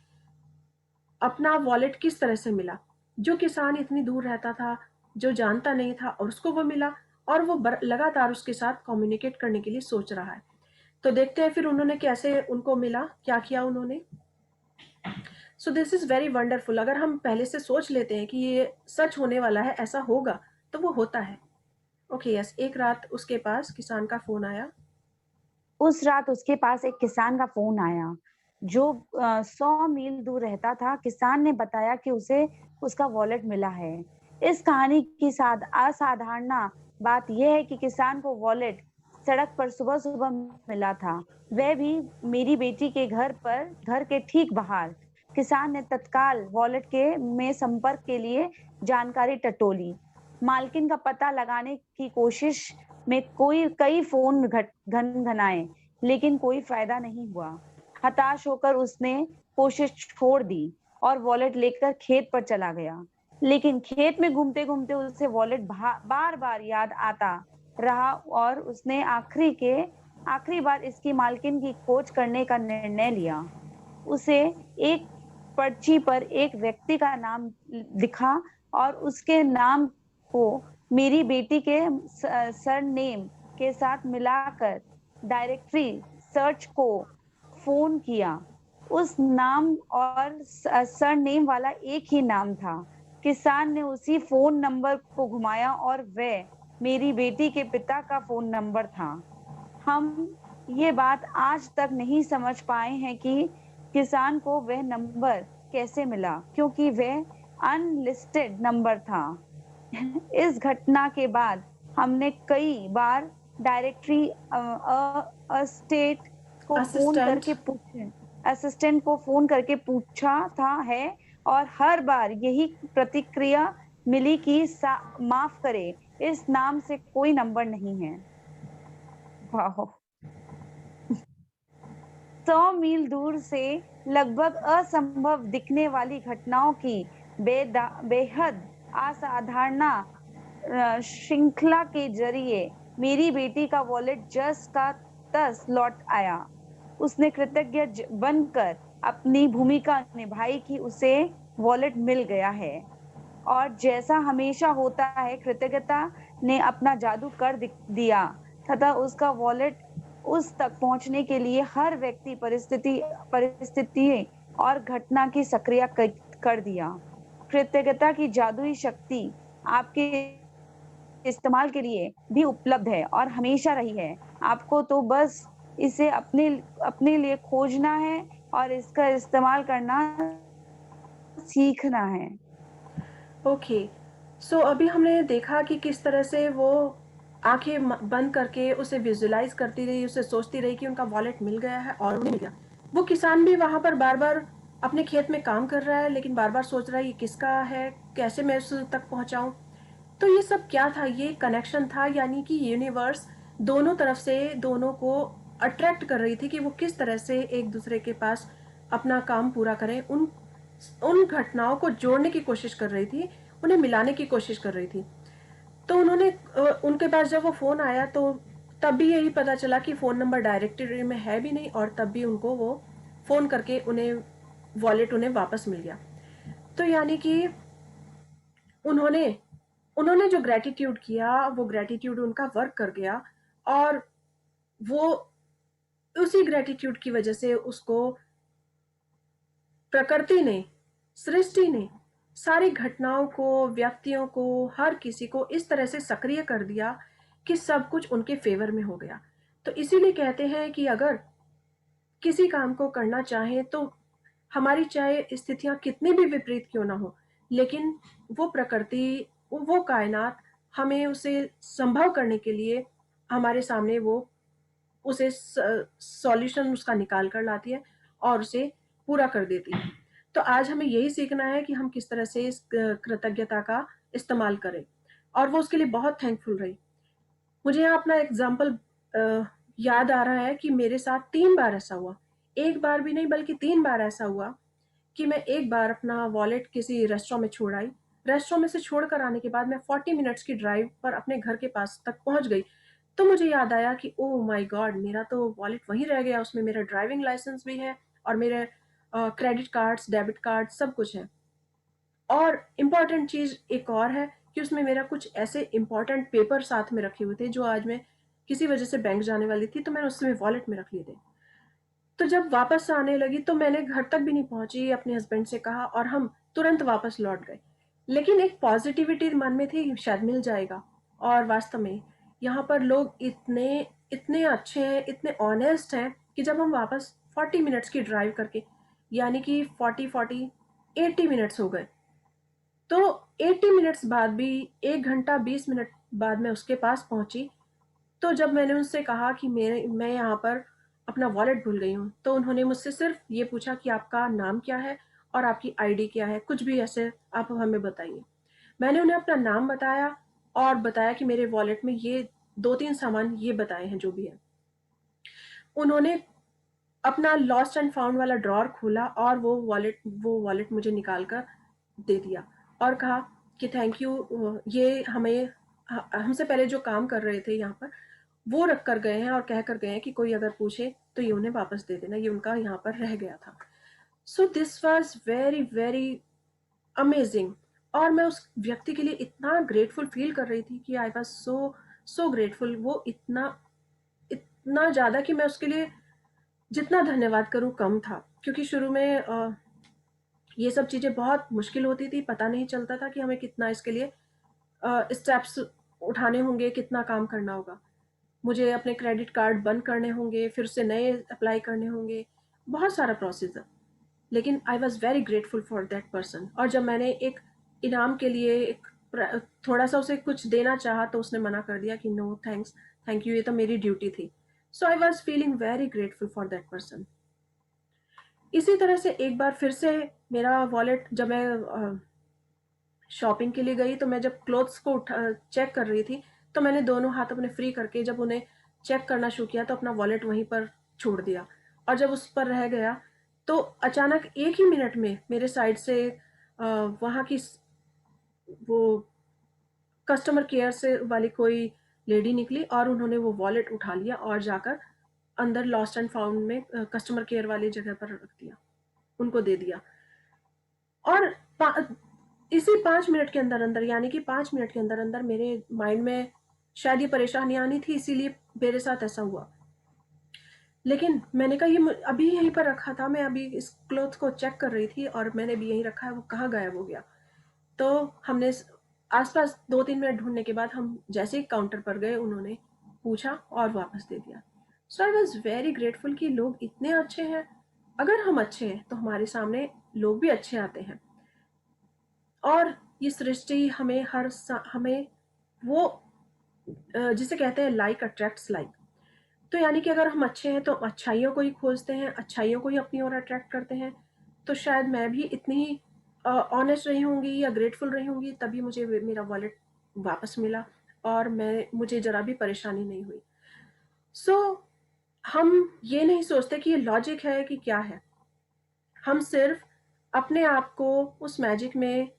अपना वॉलेट किस तरह से मिला, जो किसान इतनी दूर रहता था, जो जानता नहीं था, और उसको वो मिला, और वो लगातार उसके साथ कम्युनिकेट करने के लिए सोच रहा है। तो देखते हैं फिर उन्होंने कैसे उनको मिला, क्या किया उन्होंने। सो दिस इज वेरी वंडरफुल। अगर हम पहले से सोच लेते हैं कि ये सच होने वाला है, ऐसा होगा, तो वो होता है। ओके यस, एक रात उसके पास किसान का फोन आया। उस रात उसके पास एक किसान का फोन आया जो 100 मील दूर रहता था। किसान ने बताया कि उसे उसका वॉलेट मिला है। इस कहानी की असाधारण बात यह है कि किसान को वॉलेट सड़क पर सुबह सुबह मिला था, वह भी मेरी बेटी के घर के ठीक बाहर। किसान ने तत्काल वॉलेट में संपर्क के लिए जानकारी टटोली। मालकिन का पता लगाने की कोशिश में कई फोन घनघनाए, लेकिन कोई फायदा नहीं हुआ। हताश होकर उसने कोशिश छोड़ दी और वॉलेट लेकर खेत पर चला गया। लेकिन खेत में घूमते घूमते उसे वॉलेट बार बार याद आता रहा और उसने आखिरी बार इसकी मालकिन की खोज करने का निर्णय लिया। उसे एक पर्ची पर एक व्यक्ति का नाम दिखा और उसके नाम को मेरी बेटी के सरनेम के साथ मिलाकर डायरेक्टरी सर्च को फोन किया। उस नाम और सरनेम वाला एक ही नाम था। किसान ने उसी फोन नंबर को घुमाया और वह मेरी बेटी के पिता का फोन नंबर था। हम ये बात आज तक नहीं समझ पाए हैं कि किसान को वह नंबर कैसे मिला, क्योंकि वह अनलिस्टेड नंबर था। इस घटना के बाद हमने कई बार डायरेक्टरी स्टेट को फोन करके पूछे असिस्टेंट को फोन करके पूछा था है और हर बार यही प्रतिक्रिया मिली कि माफ करे, इस नाम से कोई नंबर नहीं है। वाह। 100 मील दूर से लगभग असंभव दिखने वाली घटनाओं की बेहद असाधारण श्रृंखला के जरिए मेरी बेटी का वॉलेट जस का तस लौट आया। उसने कृतज्ञ बनकर अपनी भूमिका निभाई कि उसे वॉलेट मिल गया है, और जैसा हमेशा होता है कृतज्ञता ने अपना जादू कर दिया तथा उसका वॉलेट उस तक पहुंचने के लिए हर व्यक्ति परिस्थिति और घटना की सक्रिय कर दिया। कृतज्ञता की जादुई शक्ति आपके इस्तेमाल के लिए भी उपलब्ध है और हमेशा रही है। आपको तो बस इसे अपने लिए खोजना है और इसका इस्तेमाल करना सीखना है। ओके, सो अभी हमने देखा कि किस तरह से वो आंखें बंद करके उसे विजुअलाइज करती रही, उसे सोचती रही कि उनका वॉलेट मिल गया है और उन्हें मिल गया। वो किसान भी वहां पर बार बार अपने खेत में काम कर रहा है, लेकिन बार बार सोच रहा है ये किसका है, कैसे मैं उस तक पहुंचाऊं। तो ये सब क्या था? ये कनेक्शन था, यानी कि यूनिवर्स दोनों तरफ से दोनों को अट्रैक्ट कर रही थी कि वो किस तरह से एक दूसरे के पास अपना काम पूरा करें। उन घटनाओं को जोड़ने की कोशिश कर रही थी, उन्हें मिलाने की कोशिश कर रही थी। तो उनके पास जब वो फोन आया तो तब भी यही पता चला कि फोन नंबर डायरेक्टरी में है भी नहीं, और तब भी उनको वो फोन करके वॉलेट उन्हें वापस मिल गया। तो यानी कि उन्होंने जो ग्रेटिट्यूड किया, वो ग्रेटिट्यूड उनका वर्क कर गया, और वो उसी ग्रेटिट्यूड की वजह से उसको प्रकृति ने, सृष्टि ने सारी घटनाओं को, व्यक्तियों को, हर किसी को इस तरह से सक्रिय कर दिया कि सब कुछ उनके फेवर में हो गया। तो इसीलिए कहते हैं कि अगर किसी काम को करना चाहें तो हमारी चाहे स्थितियां कितनी भी विपरीत क्यों ना हो, लेकिन वो प्रकृति, वो कायनात हमें उसे संभव करने के लिए हमारे सामने वो उसे सॉल्यूशन उसका निकाल कर लाती है और उसे पूरा कर देती है। तो आज हमें यही सीखना है कि हम किस तरह से इस कृतज्ञता का इस्तेमाल करें, और वो उसके लिए बहुत थैंकफुल रही। मुझे यहाँ अपना एग्जाम्पल याद आ रहा है कि मेरे साथ 3 बार ऐसा हुआ, एक बार भी नहीं बल्कि 3 बार ऐसा हुआ कि मैं एक बार अपना वॉलेट किसी रेस्टोरेंट में छोड़ आई। रेस्टोरेंट में से छोड़ कर आने के बाद मैं 40 मिनट्स की ड्राइव पर अपने घर के पास तक पहुंच गई। तो मुझे याद आया कि ओह माय गॉड, मेरा तो वॉलेट वहीं रह गया, उसमें मेरा ड्राइविंग लाइसेंस भी है और मेरे क्रेडिट कार्ड्स, डेबिट कार्ड सब कुछ है। और इम्पॉर्टेंट चीज़ एक और है कि उसमें मेरा कुछ ऐसे इम्पॉर्टेंट पेपर साथ में रखे हुए थे जो आज मैं किसी वजह से बैंक जाने वाली थी, तो मैंने उस समय वॉलेट में रख लिए थे। तो जब वापस आने लगी तो मैंने घर तक भी नहीं पहुंची, अपने हस्बैंड से कहा और हम तुरंत वापस लौट गए। लेकिन एक पॉजिटिविटी मन में थी, शायद मिल जाएगा। और वास्तव में यहाँ पर लोग इतने इतने अच्छे हैं, इतने ऑनेस्ट हैं कि जब हम वापस 40 मिनट्स की ड्राइव करके, यानी कि 80 मिनट्स हो गए, तो 80 मिनट्स बाद भी 1 घंटा 20 मिनट बाद मैं उसके पास पहुंची। तो जब मैंने उनसे कहा कि मैं यहाँ पर अपना वॉलेट भूल गई हूँ, तो उन्होंने मुझसे सिर्फ ये पूछा कि आपका नाम क्या है और आपकी आईडी क्या है, कुछ भी ऐसे आप हमें बताइए। मैंने उन्हें अपना नाम बताया और बताया कि मेरे वॉलेट में ये 2-3 सामान ये बताए हैं जो भी है। उन्होंने अपना लॉस्ट एंड फाउंड वाला ड्रॉर खोला और वो वॉलेट मुझे निकाल कर दे दिया और कहा कि थैंक यू, ये हमसे पहले जो काम कर रहे थे यहाँ पर वो रख कर गए हैं और कह कर गए हैं कि कोई अगर पूछे तो ये उन्हें वापस दे देना, ये उनका यहाँ पर रह गया था। So this was very very amazing, और मैं उस व्यक्ति के लिए इतना ग्रेटफुल फील कर रही थी कि आई वॉज सो ग्रेटफुल। वो इतना ज़्यादा कि मैं उसके लिए जितना धन्यवाद करूँ कम था, क्योंकि शुरू में ये सब चीज़ें बहुत मुश्किल होती थी, पता नहीं चलता था कि हमें कितना इसके लिए स्टेप्स उठाने होंगे, कितना काम करना होगा। मुझे अपने क्रेडिट कार्ड बंद करने होंगे, फिर से नए अप्लाई करने होंगे, बहुत सारा प्रोसेस है। लेकिन I was very grateful for that person. और जब मैंने एक इनाम के लिए थोड़ा सा उसे कुछ देना चाहा तो उसने मना कर दिया कि नो थैंक्स, थैंक यू, ये तो मेरी ड्यूटी थी। So I was feeling very grateful for that person. इसी तरह से एक बार फिर से मेरा वॉलेट, जब मैं शॉपिंग के लिए गई तो मैं जब क्लोथ्स को चेक कर रही थी, तो मैंने दोनों हाथ अपने फ्री करके जब उन्हें चेक करना शुरू किया तो अपना वॉलेट वहीं पर छोड़ दिया। और जब उस पर रह गया तो अचानक एक ही मिनट में मेरे साइड से वहाँ की वो कस्टमर केयर से वाली कोई लेडी निकली और उन्होंने वो वॉलेट उठा लिया और जाकर अंदर लॉस्ट एंड फाउंड में कस्टमर केयर वाली जगह पर रख दिया, उनको दे दिया। और इसी 5 मिनट के अंदर अंदर, यानी कि 5 मिनट के अंदर अंदर मेरे माइंड में शायद ये परेशानी आनी थी, इसीलिए मेरे साथ ऐसा हुआ। लेकिन मैंने कहा ये अभी यहीं पर रखा था, मैं अभी इस क्लोथ को चेक कर रही थी और मैंने भी यहीं रखा है, वो कहाँ गायब हो गया। तो हमने आसपास 2-3 मिनट ढूंढने के बाद हम जैसे ही काउंटर पर गए, उन्होंने पूछा और वापस दे दिया। सो आई वॉज वेरी ग्रेटफुल कि लोग इतने अच्छे हैं। अगर हम अच्छे हैं तो हमारे सामने लोग भी अच्छे आते हैं। और ये सृष्टि हमें हमें वो जिसे कहते हैं लाइक अट्रैक्ट्स लाइक। तो यानी कि अगर हम अच्छे हैं तो अच्छाइयों को ही खोजते हैं, अच्छाइयों को ही अपनी ओर अट्रैक्ट करते हैं। तो शायद मैं भी इतनी ही ऑनेस्ट रही होंगी या ग्रेटफुल रही होंगी, तभी मुझे मेरा वॉलेट वापस मिला और मुझे ज़रा भी परेशानी नहीं हुई। सो हम ये नहीं सोचते कि ये लॉजिक है कि क्या है। हम सिर्फ अपने आप को उस मैजिक में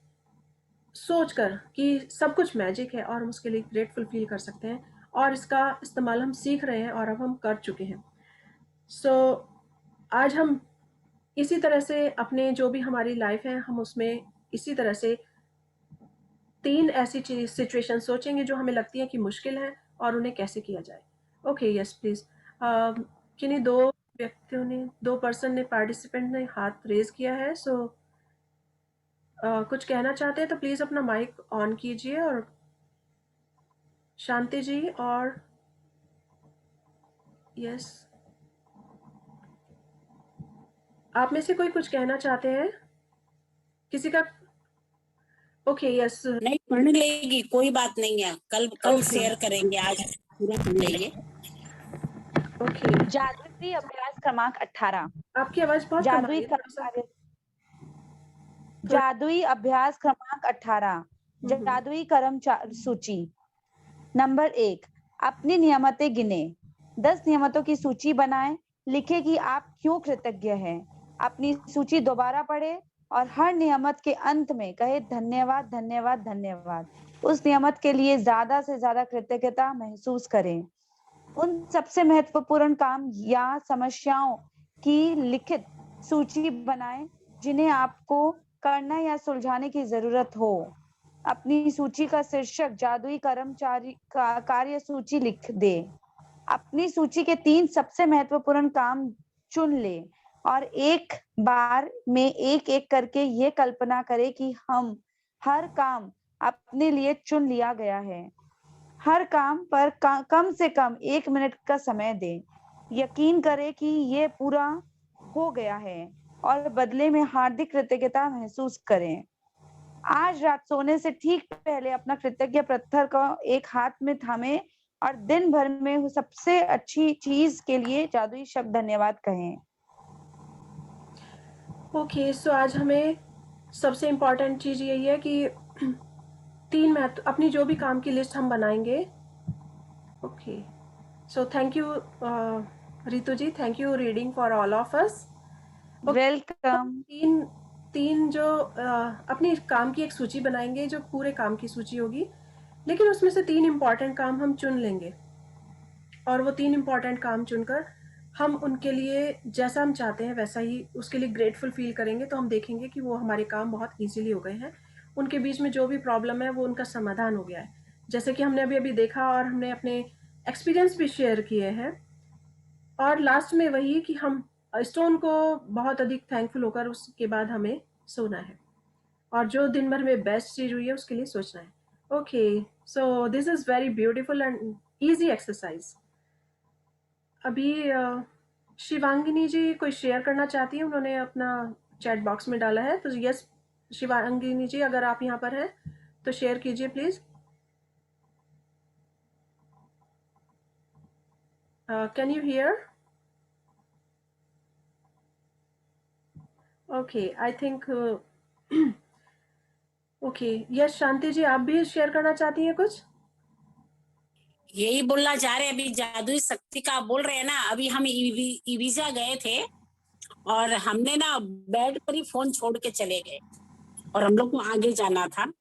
सोचकर कि सब कुछ मैजिक है और हम उसके लिए ग्रेटफुल फील कर सकते हैं, और इसका इस्तेमाल हम सीख रहे हैं और अब हम कर चुके हैं। सो आज हम इसी तरह से अपने जो भी हमारी लाइफ है, हम उसमें इसी तरह से 3 ऐसी चीज सिचुएशन सोचेंगे जो हमें लगती है कि मुश्किल है और उन्हें कैसे किया जाए। Okay, yes please. किन्हीं 2 पर्सन ने, पार्टिसिपेंट ने हाथ रेज किया है। सो कुछ कहना चाहते हैं तो प्लीज अपना माइक ऑन कीजिए। और शांति जी, और यस, आप में से कोई कुछ कहना चाहते हैं? किसी का? Okay, yes. नहीं पढ़ लेगी, कोई बात नहीं है, कल Okay. शेयर करेंगे, आज पूरा पढ़ लेंगे। ओके, जादुई अभ्यास क्रमांक 18। आपकी आवाज बहुत कम आ रही जादुई है, थोड़ा सा। जादुई अभ्यास क्रमांक 18। जादुई कर्म सूची। नंबर 1, अपनी नियमतें गिने। 10 नियमतों की सूची बनाएं। लिखे कि आप क्यों कृतज्ञ हैं। अपनी सूची दोबारा पढ़े और हर नियमत के अंत में कहे धन्यवाद धन्यवाद धन्यवाद। उस नियमत के लिए ज्यादा से ज्यादा कृतज्ञता महसूस करें। उन सबसे महत्वपूर्ण काम या समस्याओं की लिखित सूची बनाएं जिन्हें आपको करना या सुलझाने की जरूरत हो। अपनी सूची का शीर्षक जादुई कर्मचारी कार्य सूची लिख दे। अपनी सूची के 3 सबसे महत्वपूर्ण काम चुन ले और एक बार में एक एक करके ये कल्पना करें कि हम हर काम अपने लिए चुन लिया गया है। हर काम पर कम से कम 1 मिनट का समय दें। यकीन करें कि ये पूरा हो गया है और बदले में हार्दिक कृतज्ञता महसूस करें। आज रात सोने से ठीक पहले अपना कृतज्ञ पत्थर को एक हाथ में थामे और दिन भर में सबसे अच्छी चीज के लिए जादुई शब्द धन्यवाद कहें। ओके, सो आज हमें सबसे इम्पोर्टेंट चीज यही है कि 3 महत्व, अपनी जो भी काम की लिस्ट हम बनाएंगे। Okay, so thank you Ritu ji, thank you reading for all of us. Welcome. तीन जो अपनी काम की एक सूची बनाएंगे जो पूरे काम की सूची होगी, लेकिन उसमें से 3 इम्पॉर्टेंट काम हम चुन लेंगे और वो 3 इम्पॉर्टेंट काम चुनकर हम उनके लिए जैसा हम चाहते हैं वैसा ही उसके लिए ग्रेटफुल फील करेंगे। तो हम देखेंगे कि वो हमारे काम बहुत ईजिली हो गए हैं, उनके बीच में जो भी प्रॉब्लम है वो उनका समाधान हो गया है, जैसे कि हमने अभी अभी देखा और हमने अपने एक्सपीरियंस भी शेयर किए हैं। और लास्ट में वही कि हम स्टोन को बहुत अधिक थैंकफुल होकर उसके बाद हमें सोना है और जो दिन भर में बेस्ट चीज हुई है उसके लिए सोचना है। Okay, so this is very beautiful and easy exercise. अभी शिवांगिनी जी कोई शेयर करना चाहती है, उन्होंने अपना चैट बॉक्स में डाला है। तो यस शिवांगिनी जी, अगर आप यहाँ पर हैं तो शेयर कीजिए please. Can you hear? Okay, I think okay, yes Shanti ji, आप भी शेयर करना चाहती हैं कुछ? यही बोलना चाह रहे हैं, अभी जादुई शक्ति का आप बोल रहे हैं ना, अभी हम इविजा गए थे और हमने ना बेड पर ही फोन छोड़ के चले गए और हम लोग को आगे जाना था।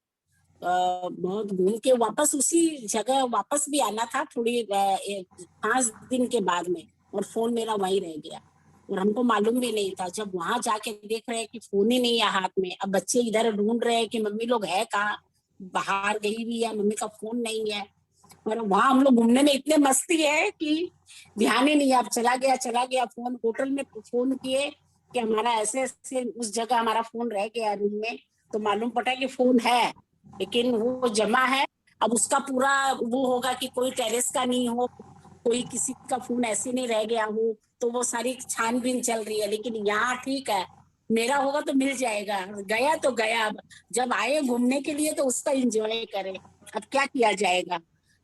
बहुत घूम के वापस उसी जगह वापस भी आना था थोड़ी 5 दिन के बाद में, और फोन मेरा वहीं रह गया और हमको मालूम भी नहीं था। जब वहां जाके देख रहे हैं कि फोन ही नहीं है हाथ में, अब बच्चे इधर ढूंढ रहे हैं कि मम्मी लोग है कहाँ, बाहर गई भी है, मम्मी का फोन नहीं है। और वहां हम लोग घूमने में इतने मस्ती है कि ध्यान ही नहीं, अब चला गया फोन। होटल में फोन किए कि हमारा ऐसे ऐसे उस जगह हमारा फोन रह गया रूम में, तो मालूम पड़ा कि फोन है लेकिन वो जमा है। अब उसका पूरा वो होगा कि कोई टेरेस का नहीं हो, कोई किसी का फोन ऐसे नहीं रह गया हो, तो वो सारी छानबीन चल रही है। लेकिन यहाँ ठीक है, मेरा होगा तो मिल जाएगा, गया तो गया। अब जब आए घूमने के लिए तो उसका एंजॉय करें, अब क्या किया जाएगा।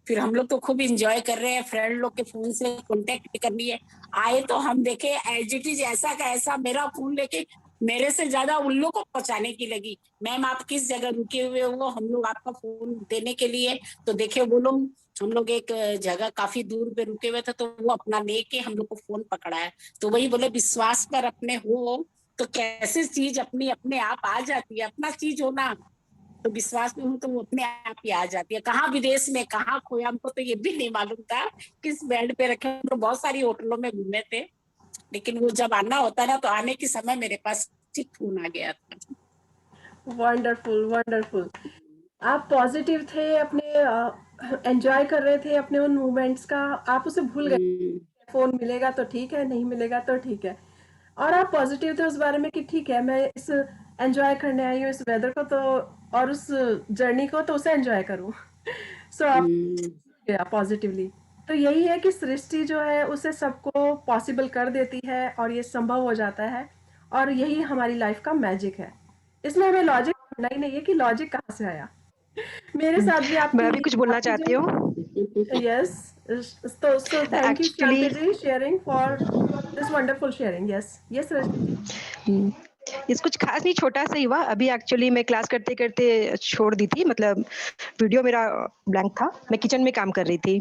फिर हम लोग तो खूब एंजॉय कर रहे हैं, फ्रेंड लोग के फोन से कांटेक्ट कर लिए। आए तो हम देखे एज इट इज ऐसा का ऐसा, मेरा फोन लेके मेरे से ज्यादा उन लोग को पहुंचाने की लगी। मैम आप किस जगह रुके हुए हो, हम लोग आपका फोन देने के लिए। तो देखे वो लोग, हम लोग एक जगह काफी दूर पे रुके हुए थे, तो वो अपना लेके हम लोग को फोन पकड़ा है। तो वही बोले विश्वास पर अपने हो तो कैसे चीज अपनी अपने आप आ जाती है, अपना चीज हो ना तो विश्वास में हूँ तो वो अपने आप ही आ जाती है। कहाँ विदेश में कहाँ खोया, हमको तो ये भी नहीं मालूम था किस बेड पे रखे। हम तो बहुत सारी होटलों में घूमे थे, लेकिन वो जब आना होता ना तो आने के समय मेरे पास ठीक फोन आ गया था। वंडरफुल वंडरफुल, आप पॉजिटिव थे, अपने एंजॉय कर रहे थे अपने उन मोमेंट्स का, आप उसे भूल गए। फोन मिलेगा तो ठीक है, नहीं मिलेगा तो ठीक है, और आप पॉजिटिव थे उस बारे में कि ठीक है, मैं इस एंजॉय करने आई हूँ इस वेदर को, तो और उस जर्नी को, तो उसे एंजॉय करूँ। सो आप गया पॉजिटिवली। तो यही है कि सृष्टि जो है उसे सबको पॉसिबल कर देती है और ये संभव हो जाता है, और यही हमारी लाइफ का मैजिक है। इसमें हमें लॉजिक ढूंढना ही नहीं है कि लॉजिक कहाँ से आया। मेरे साथ भी आपकी मैं भी कुछ बोलना चाहती हूँ। Yes, so thank you Actually, Shanti ji sharing for this wonderful sharing. yes yes Rajni. इस कुछ खास नहीं, छोटा सा ही हुआ। अभी एक्चुअली मैं क्लास करते करते छोड़ दी थी, मतलब वीडियो मेरा ब्लैंक था। मैं किचन में काम कर रही थी,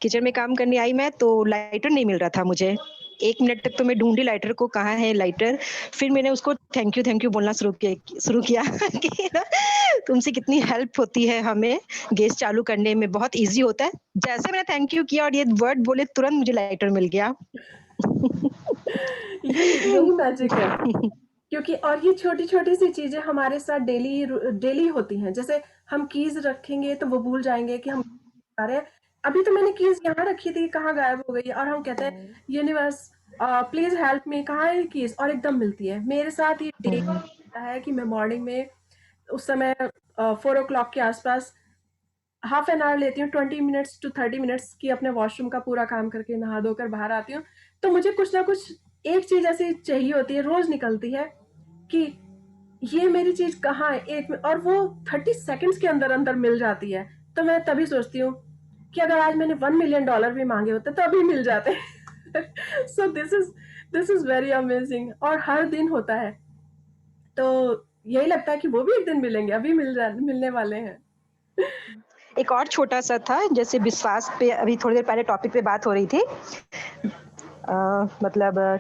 किचन में काम करने आई मैं, तो लाइटर नहीं मिल रहा था मुझे। 1 मिनट तक तो मैं ढूंढी लाइटर को, कहाँ है लाइटर। फिर मैंने उसको थैंक यू बोलना शुरू किया कि ना तुमसे कितनी हेल्प होती है हमें गैस चालू करने में, बहुत इजी होता है। जैसे मैंने थैंक यू किया और ये वर्ड बोले, तुरंत मुझे लाइटर मिल गया। यही मैजिक है, क्योंकि और ये छोटी छोटी सी चीजें हमारे साथ डेली होती हैं। जैसे हम कीज रखेंगे तो वो भूल जाएंगे कि हम आ रहे हैं, अभी तो मैंने कीज यहाँ रखी थी, कहाँ गायब हो गई, और हम कहते हैं यूनिवर्स प्लीज हेल्प मी, कहाँ है कीज, और एकदम मिलती है। मेरे साथ ये डेली होता है कि मैं मॉर्निंग में उस समय 4 o'clock के आसपास हाफ एन आवर लेती हूँ, 20 मिनट्स टू 30 मिनट्स की, अपने वॉशरूम का पूरा काम करके नहा धोकर बाहर आती हूँ। तो मुझे कुछ ना कुछ एक चीज ऐसी चाहिए होती है, रोज निकलती है कि ये मेरी चीज कहाँ है, एक में, और वो 30 सेकंड्स के अंदर अंदर मिल जाती है। तो मैं तभी सोचती हूँ कि अगर आज मैंने $1 मिलियन भी मांगे होते तो अभी मिल जाते। सो दिस इज वेरी अमेजिंग, और हर दिन होता है। तो यही लगता है कि वो भी एक दिन मिलेंगे, अभी मिलने वाले हैं। एक और छोटा सा था, जैसे विश्वास पे अभी थोड़ी देर पहले टॉपिक पे बात हो रही थी। मतलब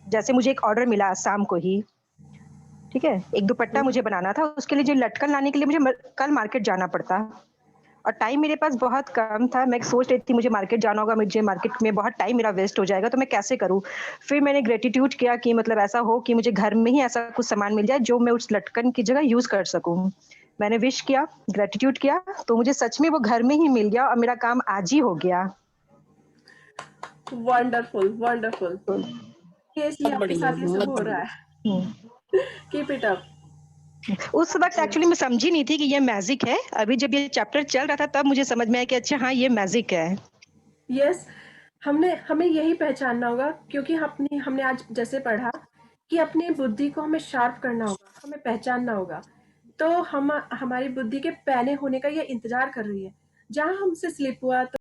जैसे मुझे एक ऑर्डर मिला शाम को ही, ठीक है, एक दुपट्टा मुझे बनाना था। उसके लिए जो लटकन लाने के लिए मुझे कल मार्केट जाना पड़ता, और टाइम मेरे पास बहुत कम था। मैं सोच रही थी मुझे मार्केट जाना होगा, मुझे मार्केट में बहुत टाइम मेरा वेस्ट हो जाएगा, तो मैं कैसे करूँ। फिर मैंने ग्रेटिट्यूड किया कि मतलब ऐसा हो कि मुझे घर में ही ऐसा कुछ सामान मिल जाए जो मैं उस लटकन की जगह यूज कर सकूँ। मैंने विश किया, ग्रेटिट्यूड किया, तो मुझे सच में वो घर में ही मिल गया और मेरा काम आज ही हो गया। वंडरफुल वंडरफुल, इसलिए आपके साथ ये सब हो रहा है। Keep it up. उस वक्त एक्चुअली मैं समझी नहीं थी कि ये मैजिक है। अभी जब ये चैप्टर चल रहा था तब मुझे समझ में आया कि अच्छा हाँ, ये मैजिक है। यस, हमें यही पहचानना होगा, क्योंकि हमने आज जैसे पढ़ा कि अपनी बुद्धि को हमें शार्प करना होगा, हमें पहचानना होगा। तो हमारी बुद्धि के पैने होने का ये इंतजार कर रही है। जहां हमसे स्लिप हुआ तो